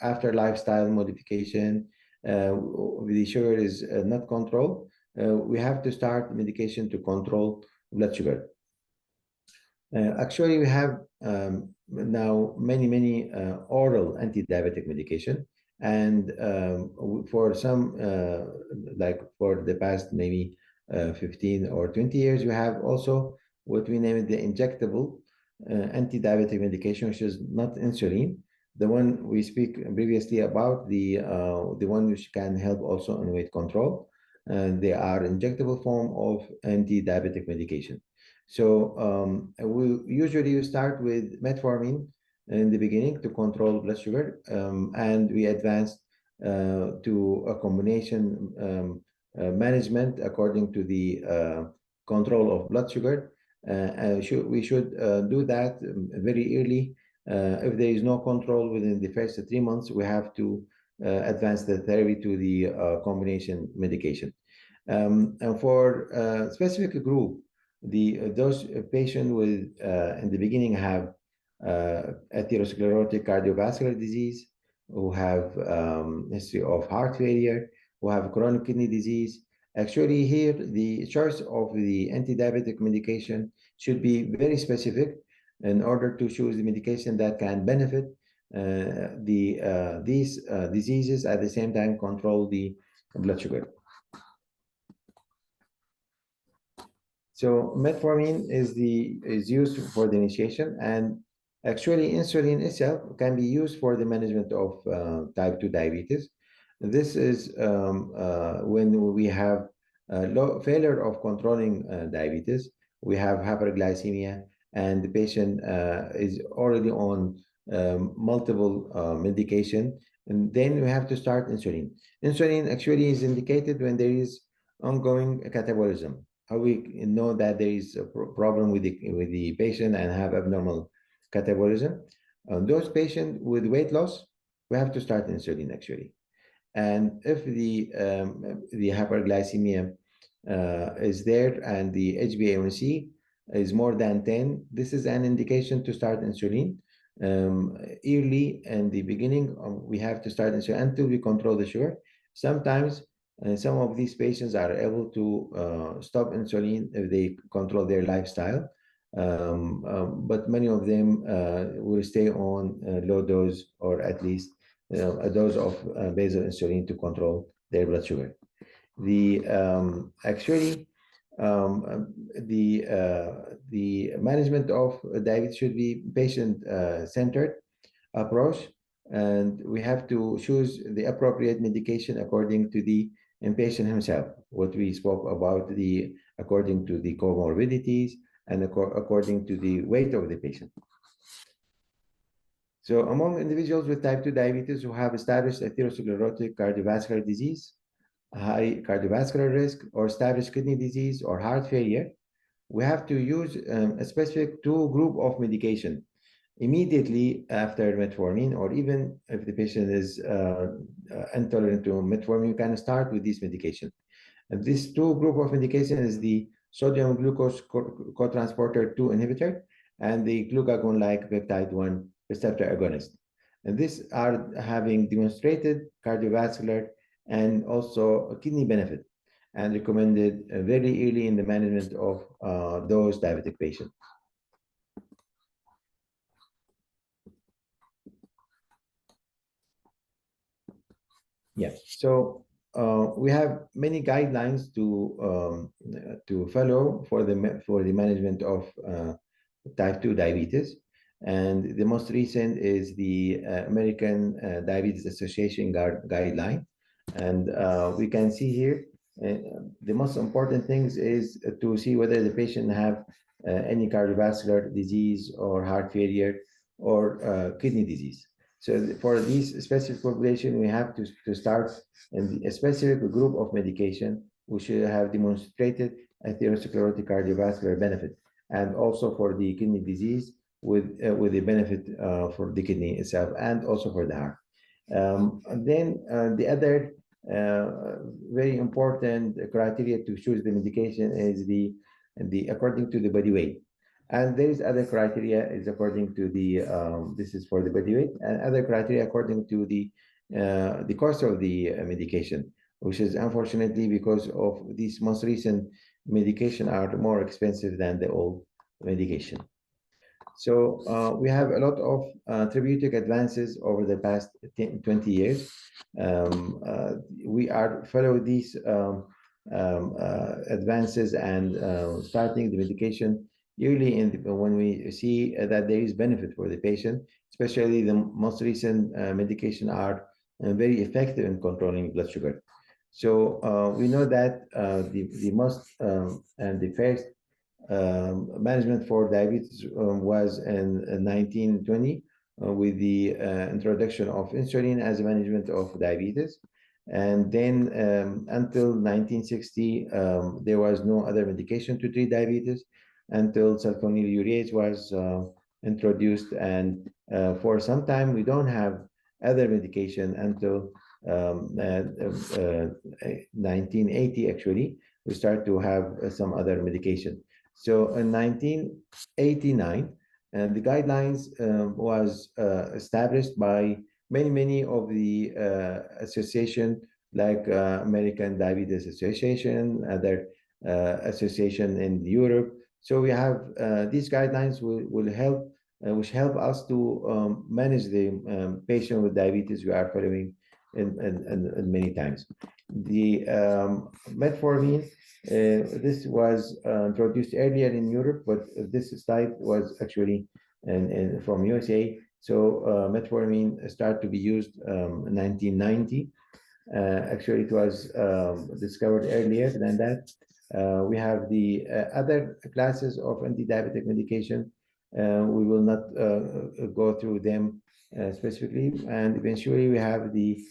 after lifestyle modification, the sugar is not controlled, we have to start medication to control blood sugar. Actually, we have now many oral anti-diabetic medication. And for some, like for the past maybe 15 or 20 years, we have also what we name it the injectable anti-diabetic medication, which is not insulin. The one we speak previously about, the one which can help also in weight control. They are injectable form of anti-diabetic medication. So we usually start with metformin in the beginning to control blood sugar, and we advanced to a combination management according to the control of blood sugar. We should do that very early. If there is no control within the first 3 months, we have to advance the therapy to the combination medication. And for a specific group, those patients with in the beginning have atherosclerotic cardiovascular disease, who have history of heart failure, who have chronic kidney disease. Actually, here the choice of the anti-diabetic medication should be very specific in order to choose the medication that can benefit these diseases, at the same time control the blood sugar. So metformin is used for the initiation, and actually insulin itself can be used for the management of type 2 diabetes. This is when we have low failure of controlling diabetes. We have hyperglycemia, and the patient is already on multiple medication, and then we have to start insulin. Insulin actually is indicated when there is ongoing catabolism. How we know that there is a problem with the patient and have abnormal catabolism. Those patients with weight loss, we have to start insulin actually. And if the hyperglycemia is there and the HbA1c is more than 10, this is an indication to start insulin. Early in the beginning, we have to start insulin until we control the sugar. Sometimes some of these patients are able to stop insulin if they control their lifestyle. But many of them will stay on low dose, or at least a dose of basal insulin to control their blood sugar. Actually, the management of diabetes should be patient-centered approach, and we have to choose the appropriate medication according to the patient himself. What we spoke about, according to the comorbidities and according to the weight of the patient. So among individuals with type 2 diabetes who have established atherosclerotic cardiovascular disease, high cardiovascular risk, or established kidney disease or heart failure, we have to use a specific group of medication. immediately after metformin, or even if the patient is intolerant to metformin, you can start with this medication. And this two group of medication is the sodium glucose cotransporter 2 inhibitor and the glucagon-like peptide 1 receptor agonist. And these are having demonstrated cardiovascular and also kidney benefit, and recommended very early in the management of those diabetic patients. Yeah, so we have many guidelines to follow for the management of type 2 diabetes, and the most recent is the American Diabetes Association guideline, and we can see here the most important things is to see whether the patient have any cardiovascular disease or heart failure or kidney disease. So for this specific population, we have to start in a specific group of medication which should have demonstrated atherosclerotic cardiovascular benefit, and also for the kidney disease with the benefit for the kidney itself and also for the heart. And then the other very important criteria to choose the medication is the according to the body weight. And there is other criteria is according to the this is for the body weight, and other criteria according to the cost of the medication, which is unfortunately because of these most recent medication are more expensive than the old medication. So we have a lot of therapeutic advances over the past 20 years. We are follow these advances and starting the medication yearly when we see that there is benefit for the patient, especially the most recent medication are very effective in controlling blood sugar. So we know that the most and the first management for diabetes was in 1920 with the introduction of insulin as a management of diabetes. And then until 1960, there was no other medication to treat diabetes until sulfonylureas was introduced. And for some time, we don't have other medication until 1980, actually, we start to have some other medication. So in 1989, the guidelines was established by many of the association like American Diabetes Association, other association in Europe. So we have these guidelines will help, which help us to manage the patient with diabetes we are following in many times. The metformin, this was introduced earlier in Europe, but this site was actually from USA. So metformin started to be used in 1990. Actually, it was discovered earlier than that. We have the other classes of anti-diabetic medication. We will not go through them specifically, and eventually we have the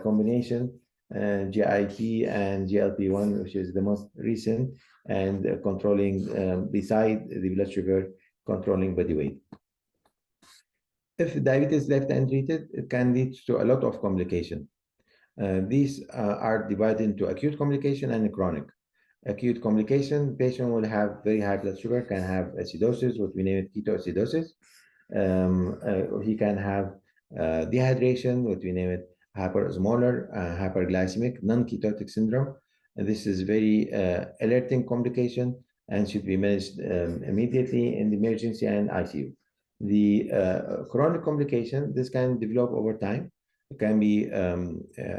combination GIP and GLP-1, which is the most recent, and controlling beside the blood sugar, controlling body weight. If diabetes is left untreated, it can lead to a lot of complication. These are divided into acute complication and chronic. Acute complication, patient will have very high blood sugar, can have acidosis, what we name it ketoacidosis. He can have dehydration, what we name it hyperosmolar, hyperglycemic, non-ketotic syndrome. And this is very alerting complication and should be managed immediately in the emergency and ICU. The chronic complication, this can develop over time. It can be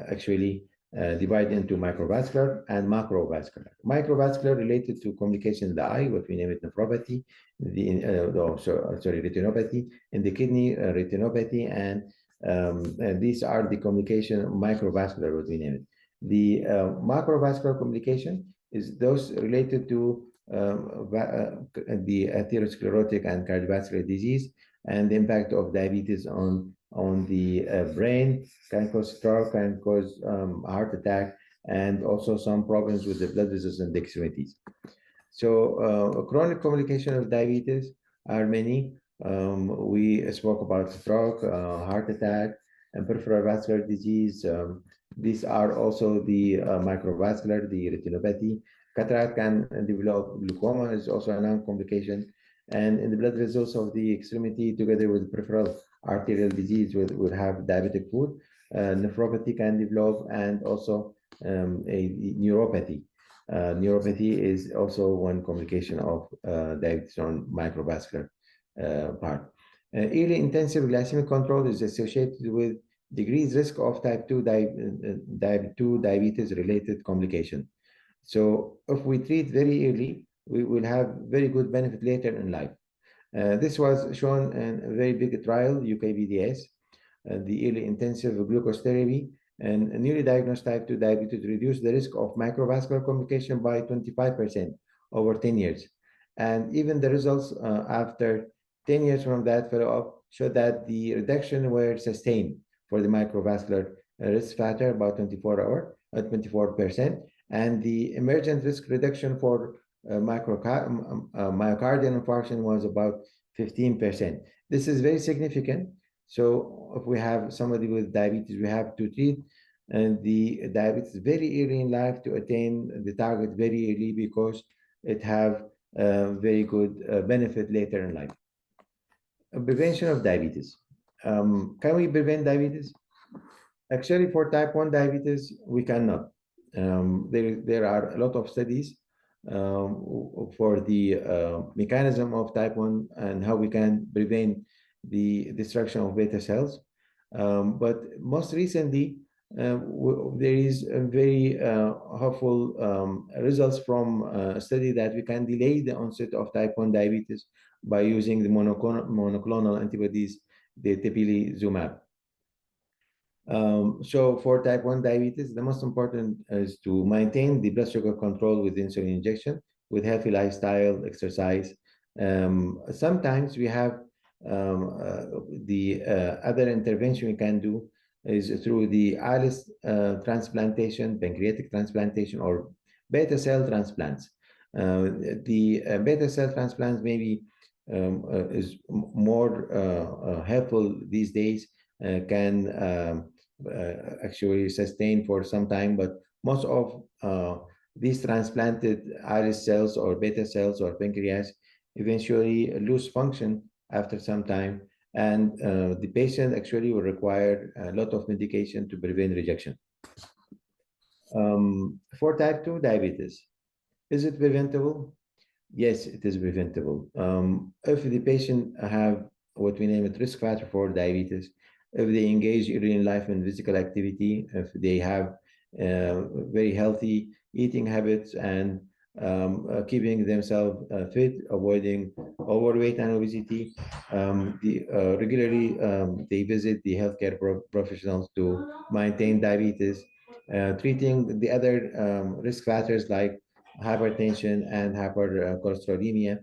actually divided into microvascular and macrovascular. Microvascular related to complication in the eye, what we name it nephropathy, retinopathy, in the kidney, retinopathy, and these are the complication microvascular, what we name it. The macrovascular complication is those related to the atherosclerotic and cardiovascular disease and the impact of diabetes on the brain, can cause stroke, can cause heart attack, and also some problems with the blood vessels and the extremities. So chronic complication of diabetes are many. We spoke about stroke, heart attack, and peripheral vascular disease. These are also the microvascular, the retinopathy. Cataract can develop glaucoma is also a non-complication. And in the blood vessels of the extremity, together with peripheral arterial disease, will have diabetic foot. Nephropathy can develop, and also a neuropathy. Neuropathy is also one complication of diabetes on microvascular part. Early intensive glycemic control is associated with decreased risk of type 2 diabetes related complication. So if we treat very early, we will have very good benefit later in life. This was shown in a very big trial, UKBDS, the early intensive glucose therapy, and newly diagnosed type 2 diabetes reduced the risk of microvascular complication by 25% over 10 years. And even the results after 10 years from that follow-up showed that the reduction were sustained for the microvascular risk factor about 24%, and the emergent risk reduction for myocardial infarction was about 15%. This is very significant. So if we have somebody with diabetes, we have to treat and the diabetes very early in life to attain the target very early, because it have very good benefit later in life. Prevention of diabetes. Can we prevent diabetes? Actually, for type 1 diabetes, we cannot. There are a lot of studies for the mechanism of type 1 and how we can prevent the destruction of beta cells. But most recently, there is a very hopeful results from a study that we can delay the onset of type 1 diabetes by using the monoclonal antibodies, the tepilizumab. So for type 1 diabetes, the most important is to maintain the blood sugar control with insulin injection, with healthy lifestyle, exercise. Sometimes we have the other intervention we can do is through the iris transplantation, pancreatic transplantation, or beta cell transplants. The beta cell transplants maybe is more helpful these days, can actually sustain for some time, but most of these transplanted iris cells or beta cells or pancreas eventually lose function after some time, and the patient actually will require a lot of medication to prevent rejection. For type 2 diabetes, is it preventable? Yes, it is preventable. If the patient have what we name it risk factor for diabetes, if they engage early in life in physical activity, if they have very healthy eating habits, and keeping themselves fit, avoiding overweight and obesity, regularly they visit the healthcare professionals to maintain diabetes, treating the other risk factors like hypertension and hypercholesterolemia.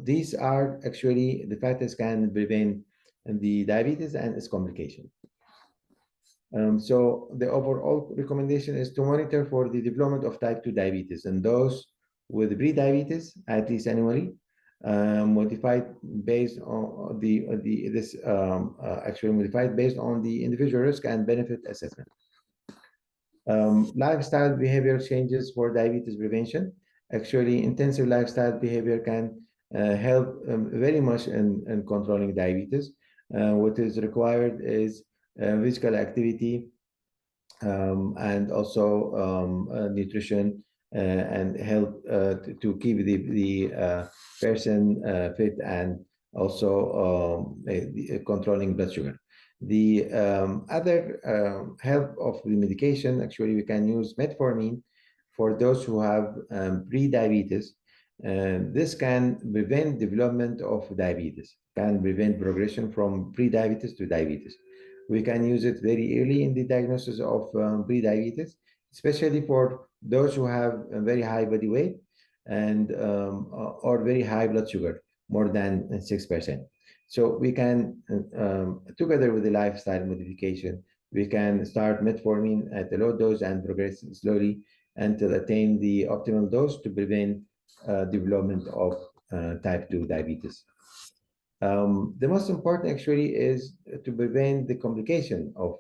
These are actually the factors can prevent the diabetes and its complication. So the overall recommendation is to monitor for the development of type 2 diabetes, and those with pre-diabetes at least annually, modified based on actually modified based on the individual risk and benefit assessment. Lifestyle behavior changes for diabetes prevention. Actually, intensive lifestyle behavior can help very much in controlling diabetes. What is required is physical activity, and also nutrition, and help to keep the person fit, and also controlling blood sugar. The other help of the medication, actually, we can use metformin for those who have pre-diabetes. This can prevent development of diabetes, can prevent progression from pre-diabetes to diabetes. We can use it very early in the diagnosis of pre-diabetes, especially for those who have a very high body weight and or very high blood sugar, more than 6%. So we can, together with the lifestyle modification, we can start metformin at a low dose and progress slowly until attain the optimal dose to prevent development of type 2 diabetes. The most important actually is to prevent the complication of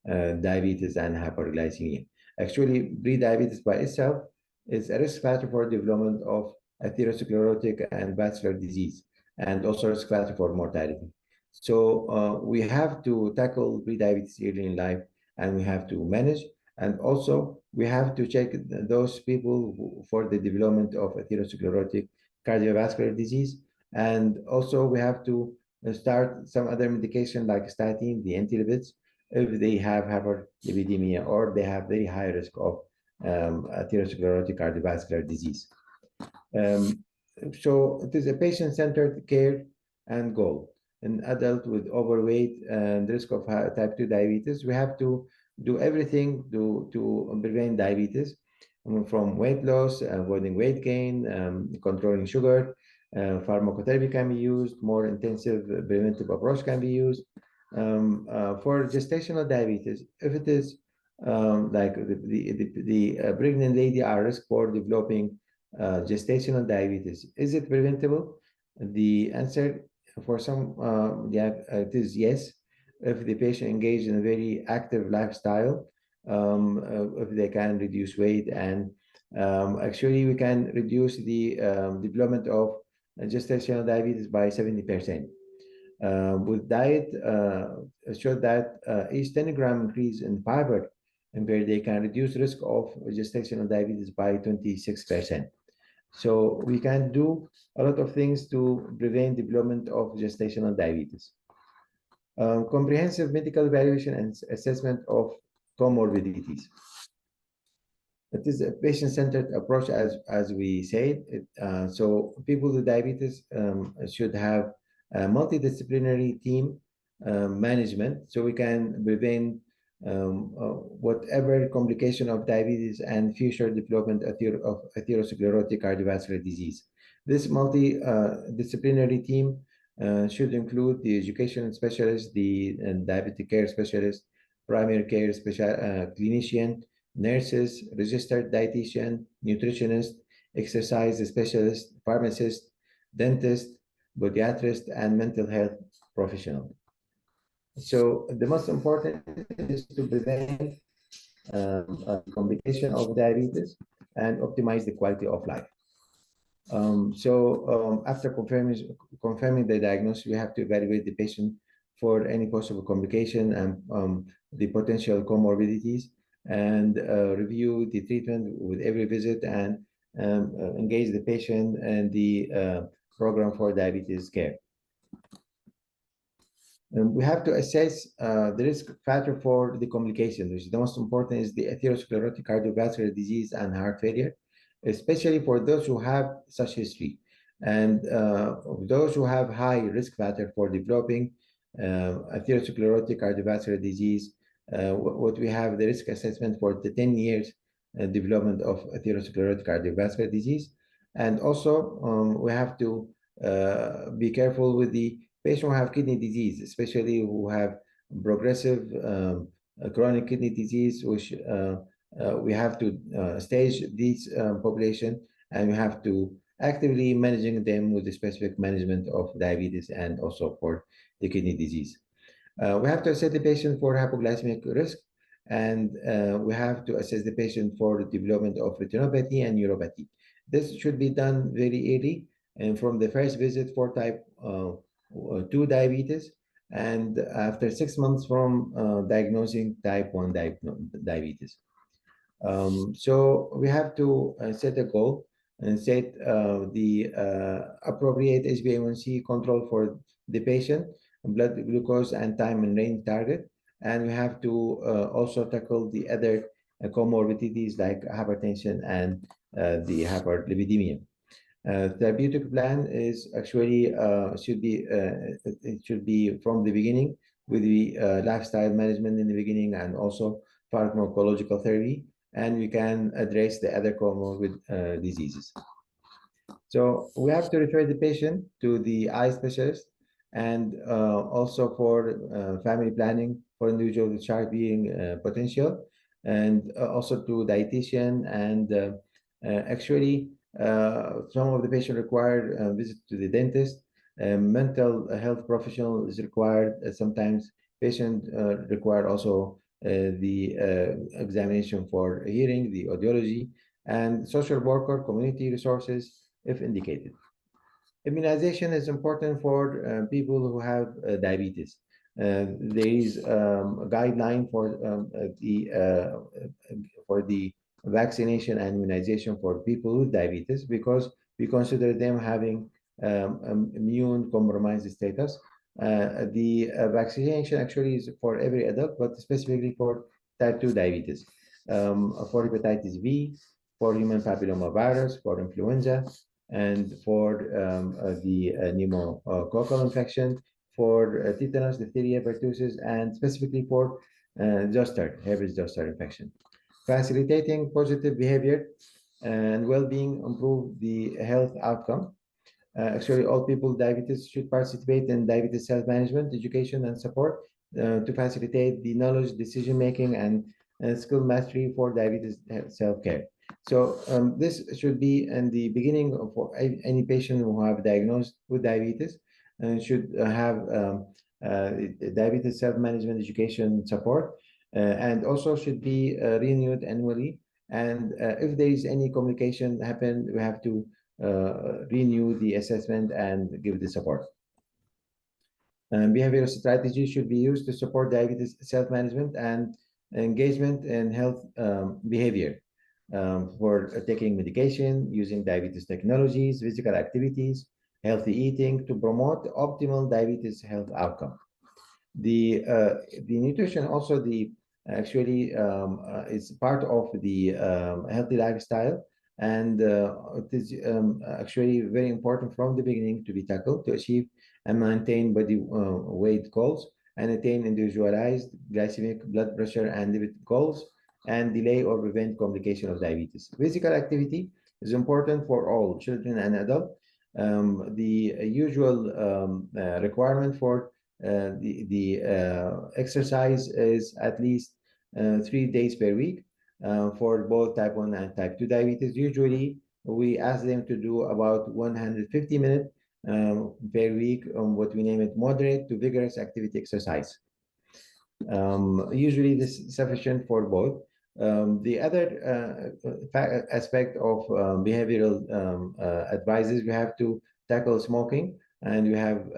diabetes and hyperglycemia. Actually, pre-diabetes by itself is a risk factor for development of atherosclerotic and vascular disease, and also risk factor for mortality. So we have to tackle pre-diabetes early in life, and we have to manage, and also we have to check those people for the development of atherosclerotic cardiovascular disease, and also we have to start some other medication like statin, the anti-lipids, if they have hyperlipidemia or they have very high risk of atherosclerotic cardiovascular disease. Um, so it is a patient-centered care and goal. An adult with overweight and risk of type 2 diabetes, we have to do everything to prevent diabetes, from weight loss, avoiding weight gain, controlling sugar. Pharmacotherapy can be used, more intensive preventive approach can be used. For gestational diabetes, if it is like the pregnant lady are risk for developing gestational diabetes. Is it preventable? The answer for some, yeah, it is yes. If the patient engaged in a very active lifestyle, if they can reduce weight, and actually we can reduce the development of gestational diabetes by 70%. With diet, showed that each 10-gram increase in fiber and where they can reduce risk of gestational diabetes by 26%. So we can do a lot of things to prevent development of gestational diabetes. Comprehensive medical evaluation and assessment of comorbidities. It is a patient-centered approach, as we said. So people with diabetes should have a multidisciplinary team management, so we can prevent whatever complication of diabetes and future development of atherosclerotic cardiovascular disease. This multidisciplinary team should include the education specialist, the diabetic care specialist, primary care clinician, nurses, registered dietitian, nutritionist, exercise specialist, pharmacist, dentist, podiatrist, and mental health professional. So the most important is to prevent complication of diabetes and optimize the quality of life. After confirming the diagnosis, we have to evaluate the patient for any possible complication and the potential comorbidities, and review the treatment with every visit, and engage the patient and the program for diabetes care. We have to assess the risk factor for the complication, which is the most important, is the atherosclerotic cardiovascular disease and heart failure, especially for those who have such history, and those who have high risk factor for developing atherosclerotic cardiovascular disease. What we have the risk assessment for the 10 years development of atherosclerotic cardiovascular disease, and also we have to be careful with the patients who have kidney disease, especially who have progressive chronic kidney disease, which we have to stage this population, and we have to actively managing them with the specific management of diabetes and also for the kidney disease. We have to assess the patient for hypoglycemic risk, and we have to assess the patient for the development of retinopathy and neuropathy. This should be done very early, and from the first visit for type 2 diabetes, and after 6 months from diagnosing type 1 diabetes. So we have to set a goal and set the appropriate HbA1c control for the patient, blood glucose and time and range target, and we have to also tackle the other comorbidities like hypertension and the hyperlipidemia. Therapeutic plan is actually it should be from the beginning, with the lifestyle management in the beginning, and also pharmacological therapy, and we can address the other comorbid diseases. So we have to refer the patient to the eye specialist, and also for family planning for individual with child being potential, and also to dietitian, and actually some of the patient require visit to the dentist, Mental health professional is required. Sometimes patient require also the examination for hearing, the audiology, and social worker, community resources if indicated. Immunization is important for people who have diabetes. There is a guideline for the vaccination and immunization for people with diabetes because we consider them having immune compromised status. The vaccination actually is for every adult, but specifically for type 2 diabetes, for hepatitis B, for human papillomavirus, for influenza, and for the pneumococcal infection, for tetanus, diphtheria, pertussis, and specifically for zoster, herpes zoster infection. Facilitating positive behavior and well-being improve the health outcome. Actually, all people with diabetes should participate in diabetes self-management, education, and support to facilitate the knowledge, decision-making, and skill mastery for diabetes self-care. So this should be in the beginning for any patient who have diagnosed with diabetes and should have diabetes self-management education support and also should be renewed annually. And if there is any communication happen, we have to renew the assessment and give the support. Behavioral strategies should be used to support diabetes self-management and engagement in health behavior for taking medication, using diabetes technologies, physical activities, healthy eating to promote optimal diabetes health outcome. The nutrition also actually is part of the healthy lifestyle, and it is actually very important from the beginning to be tackled to achieve and maintain body weight goals and attain individualized glycemic blood pressure and lipid goals and delay or prevent complication of diabetes. Physical activity is important for all children and adults. The usual requirement for the exercise is at least 3 days per week for both type 1 and type 2 diabetes. Usually, we ask them to do about 150 minutes per week on what we name it moderate to vigorous activity exercise. Usually, this is sufficient for both. The other aspect of behavioral advices, we have to tackle smoking, and you have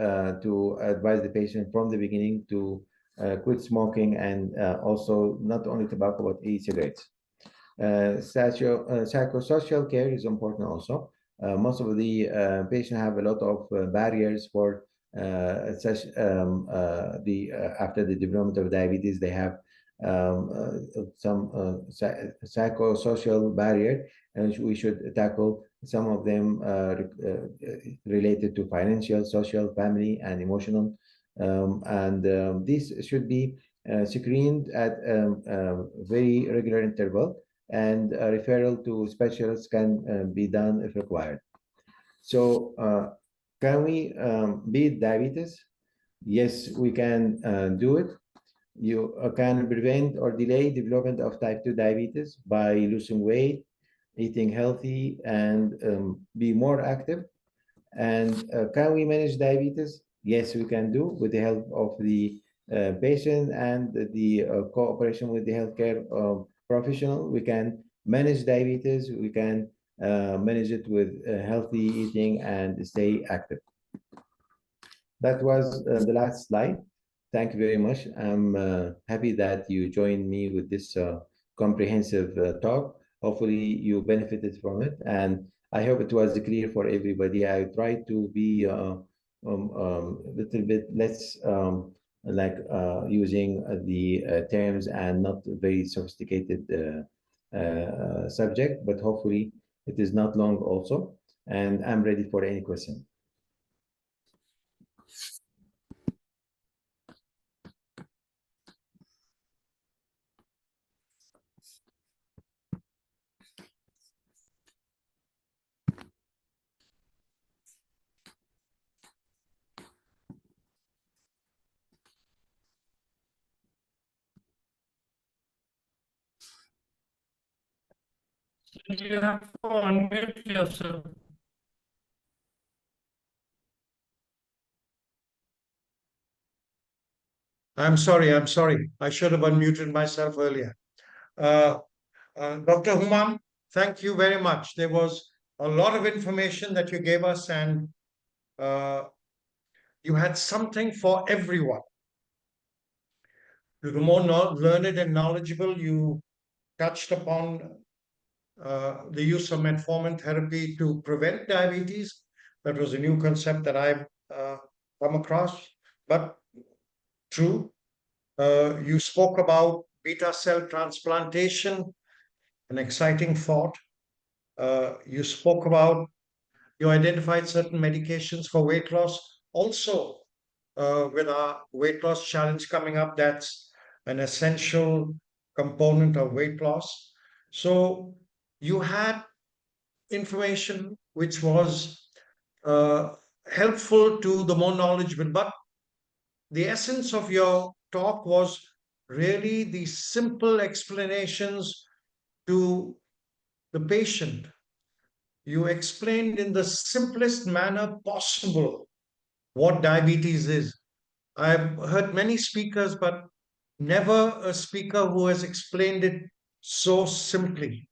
to advise the patient from the beginning to quit smoking and also not only tobacco but e-cigarettes. Psychosocial care is important also. Most of the patients have a lot of barriers for such the after the development of diabetes, they have some psychosocial barrier, and we should tackle some of them related to financial, social, family, and emotional. These should be screened at very regular interval, and referral to specialists can be done if required. So, can we beat diabetes? Yes, we can do it. You can prevent or delay development of type 2 diabetes by losing weight, eating healthy, and be more active. And can we manage diabetes? Yes, we can do with the help of the patient and the cooperation with the healthcare professional. We can manage diabetes. We can manage it with healthy eating and stay active. That was the last slide. Thank you very much. I'm happy that you joined me with this comprehensive talk. Hopefully you benefited from it, and I hope it was clear for everybody. I tried to be a little bit less like using the terms and not very sophisticated subject, but hopefully it is not long also, and I'm ready for any question. You have to unmute yourself. I'm sorry. I'm sorry. I should have unmuted myself earlier. Uh, Dr. Humam, thank you very much. There was a lot of information that you gave us, and uh, you had something for everyone. To the more learned and knowledgeable, you touched upon the use of metformin therapy to prevent diabetes. That was a new concept that I've come across, but true. You spoke about beta cell transplantation, an exciting thought. You spoke about, you identified certain medications for weight loss. Also, with our weight loss challenge coming up, that's an essential component of weight loss. So you had information which was uh, helpful to the more knowledgeable, but the essence of your talk was really the simple explanations to the patient. You explained in the simplest manner possible what diabetes is. I've heard many speakers, but never a speaker who has explained it so simply.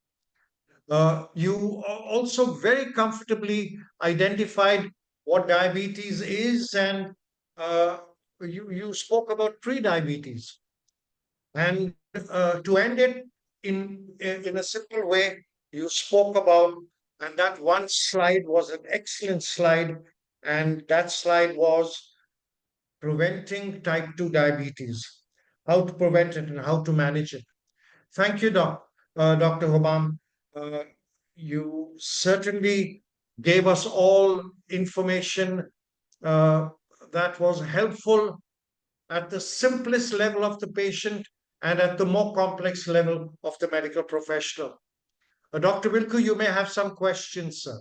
You also very comfortably identified what diabetes is, and uh, you spoke about pre-diabetes. And to end it in a simple way, you spoke about, and that one slide was an excellent slide, and that slide was preventing type 2 diabetes, how to prevent it and how to manage it. Thank you, Dr. Hobam. Uh, you certainly gave us all information uh, that was helpful at the simplest level of the patient and at the more complex level of the medical professional. Dr. Wilku, you may have some questions, sir.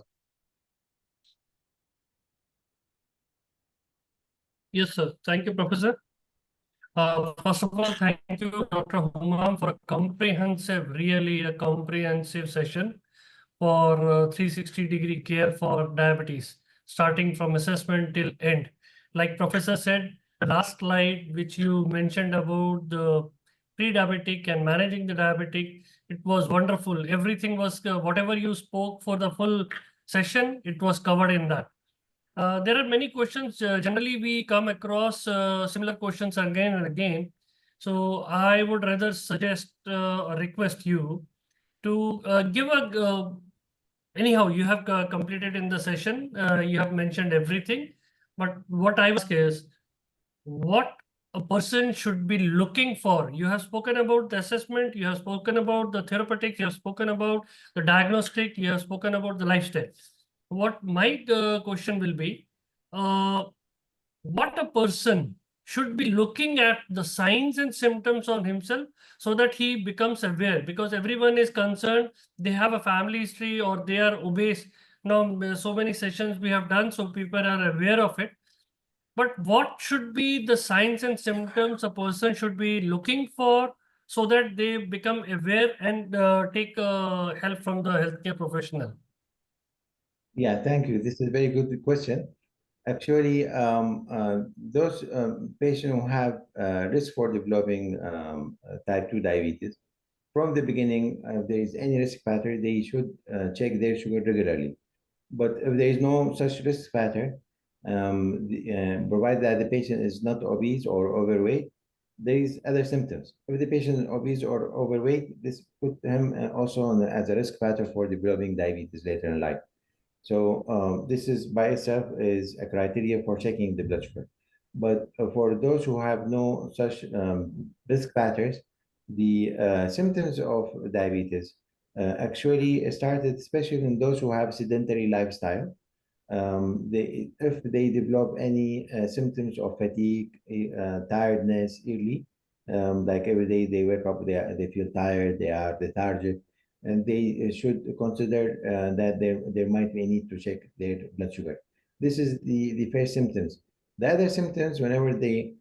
Yes, sir. Thank you, Professor. First of all, thank you, Dr. Humam, for a comprehensive, really a comprehensive session for 360-degree care for diabetes, starting from assessment till end. Like Professor said, the last slide, which you mentioned about the pre-diabetic and managing the diabetic, it was wonderful. Everything was, whatever you spoke for the full session, it was covered in that. There are many questions. Generally, we come across similar questions again and again. So I would rather suggest or request you to give a anyhow, you have completed in the session. You have mentioned everything. But what I ask is, what a person should be looking for. You have spoken about the assessment, you have spoken about the therapeutics, you have spoken about the diagnostic, you have spoken about the lifestyle. What my question will be, uh, what a person should be looking at the signs and symptoms on himself so that he becomes aware, because everyone is concerned, they have a family history or they are obese. Now, so many sessions we have done, so people are aware of it. But what should be the signs and symptoms a person should be looking for so that they become aware and take help from the healthcare professional? Yeah, thank you. This is a very good question. Actually, those patients who have risk for developing type 2 diabetes, from the beginning, if there is any risk factor, they should check their sugar regularly. But if there is no such risk factor, provided that the patient is not obese or overweight, there is other symptoms. If the patient is obese or overweight, this put him also as a risk factor for developing diabetes later in life. So this is by itself is a criteria for checking the blood sugar. But for those who have no such risk factors, the symptoms of diabetes actually started, especially in those who have sedentary lifestyle. If they develop any symptoms of fatigue, tiredness early, like every day they wake up, they feel tired, they are lethargic, and they should consider that there might be a need to check their blood sugar. This is the first symptoms. The other symptoms, whenever the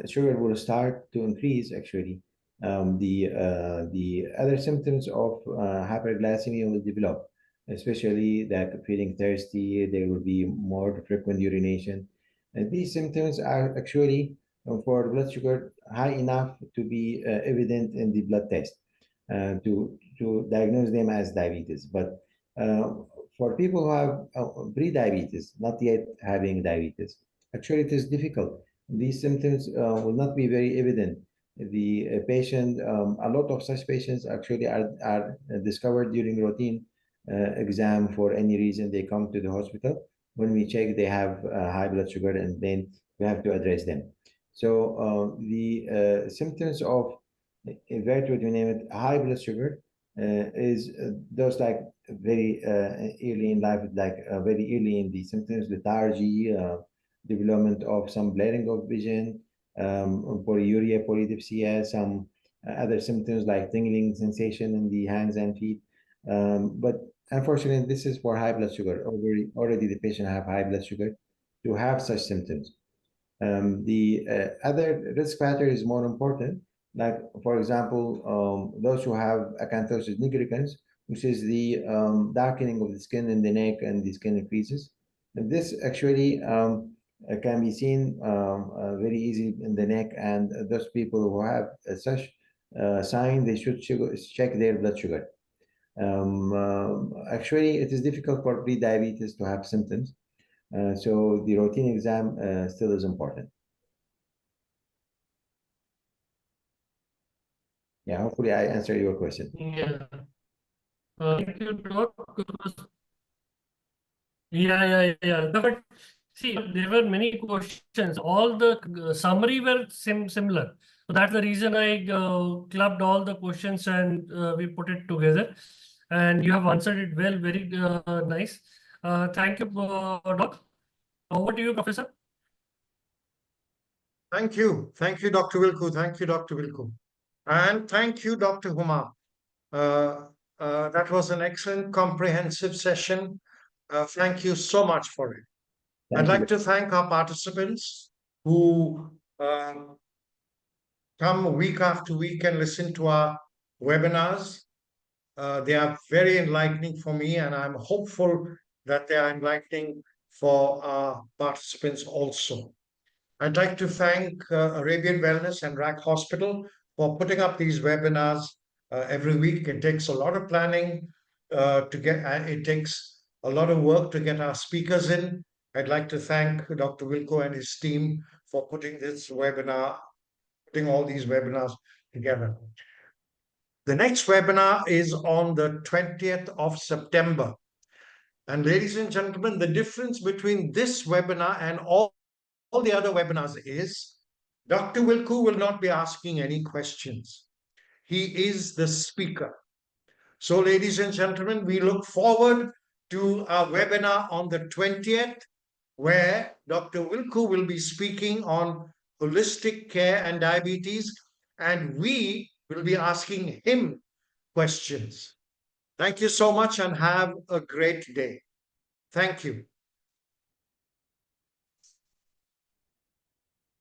sugar will start to increase, actually, the other symptoms of hyperglycemia will develop, especially that feeling thirsty, there will be more frequent urination. And these symptoms are actually for blood sugar high enough to be evident in the blood test to diagnose them as diabetes. But uh, for people who have pre-diabetes, not yet having diabetes, actually it is difficult. These symptoms will not be very evident. The patient, a lot of such patients actually are discovered during routine exam for any reason. They come to the hospital. When we check, they have high blood sugar, and then we have to address them. So the symptoms of inverted, you name it, high blood sugar is those like very early in life, like very early in the symptoms, lethargy, development of some blurring of vision, polyuria, polydipsia, some other symptoms like tingling sensation in the hands and feet. But unfortunately, this is for high blood sugar. Already the patient have high blood sugar to have such symptoms. The other risk factor is more important, like, for example, those who have acanthosis nigricans, which is the darkening of the skin in the neck and the skin increases. And this actually can be seen very easy in the neck, and those people who have such sign, they should check their blood sugar. Actually, it is difficult for pre-diabetes to have symptoms, so the routine exam still is important. Yeah, hopefully I answered your question. Yeah. Thank you, Doc. Yeah. But see, there were many questions. All the summary were similar. So that's the reason I clubbed all the questions and we put it together. And you have answered it well, very nice. Thank you, Doc. Over to you, Professor. Thank you. Thank you, Dr. Wilku. Thank you, Dr. Wilku. And thank you, Dr. Huma. Uh, that was an excellent, comprehensive session. Thank you so much for it. I'd Thank you. like to thank our participants who come week after week and listen to our webinars. They are very enlightening for me, and I'm hopeful that they are enlightening for our participants also. I'd like to thank Arabian Wellness and RAC Hospital for putting up these webinars every week. It takes a lot of planning to get, it takes a lot of work to get our speakers in. I'd like to thank Dr. Wilco and his team for putting all these webinars together. The next webinar is on the 20th of September. And ladies and gentlemen, the difference between this webinar and all the other webinars is Dr. Wilku will not be asking any questions. He is the speaker. So, ladies and gentlemen, we look forward to our webinar on the 20th, where Dr. Wilku will be speaking on holistic care and diabetes, and we will be asking him questions. Thank you so much and have a great day. Thank you.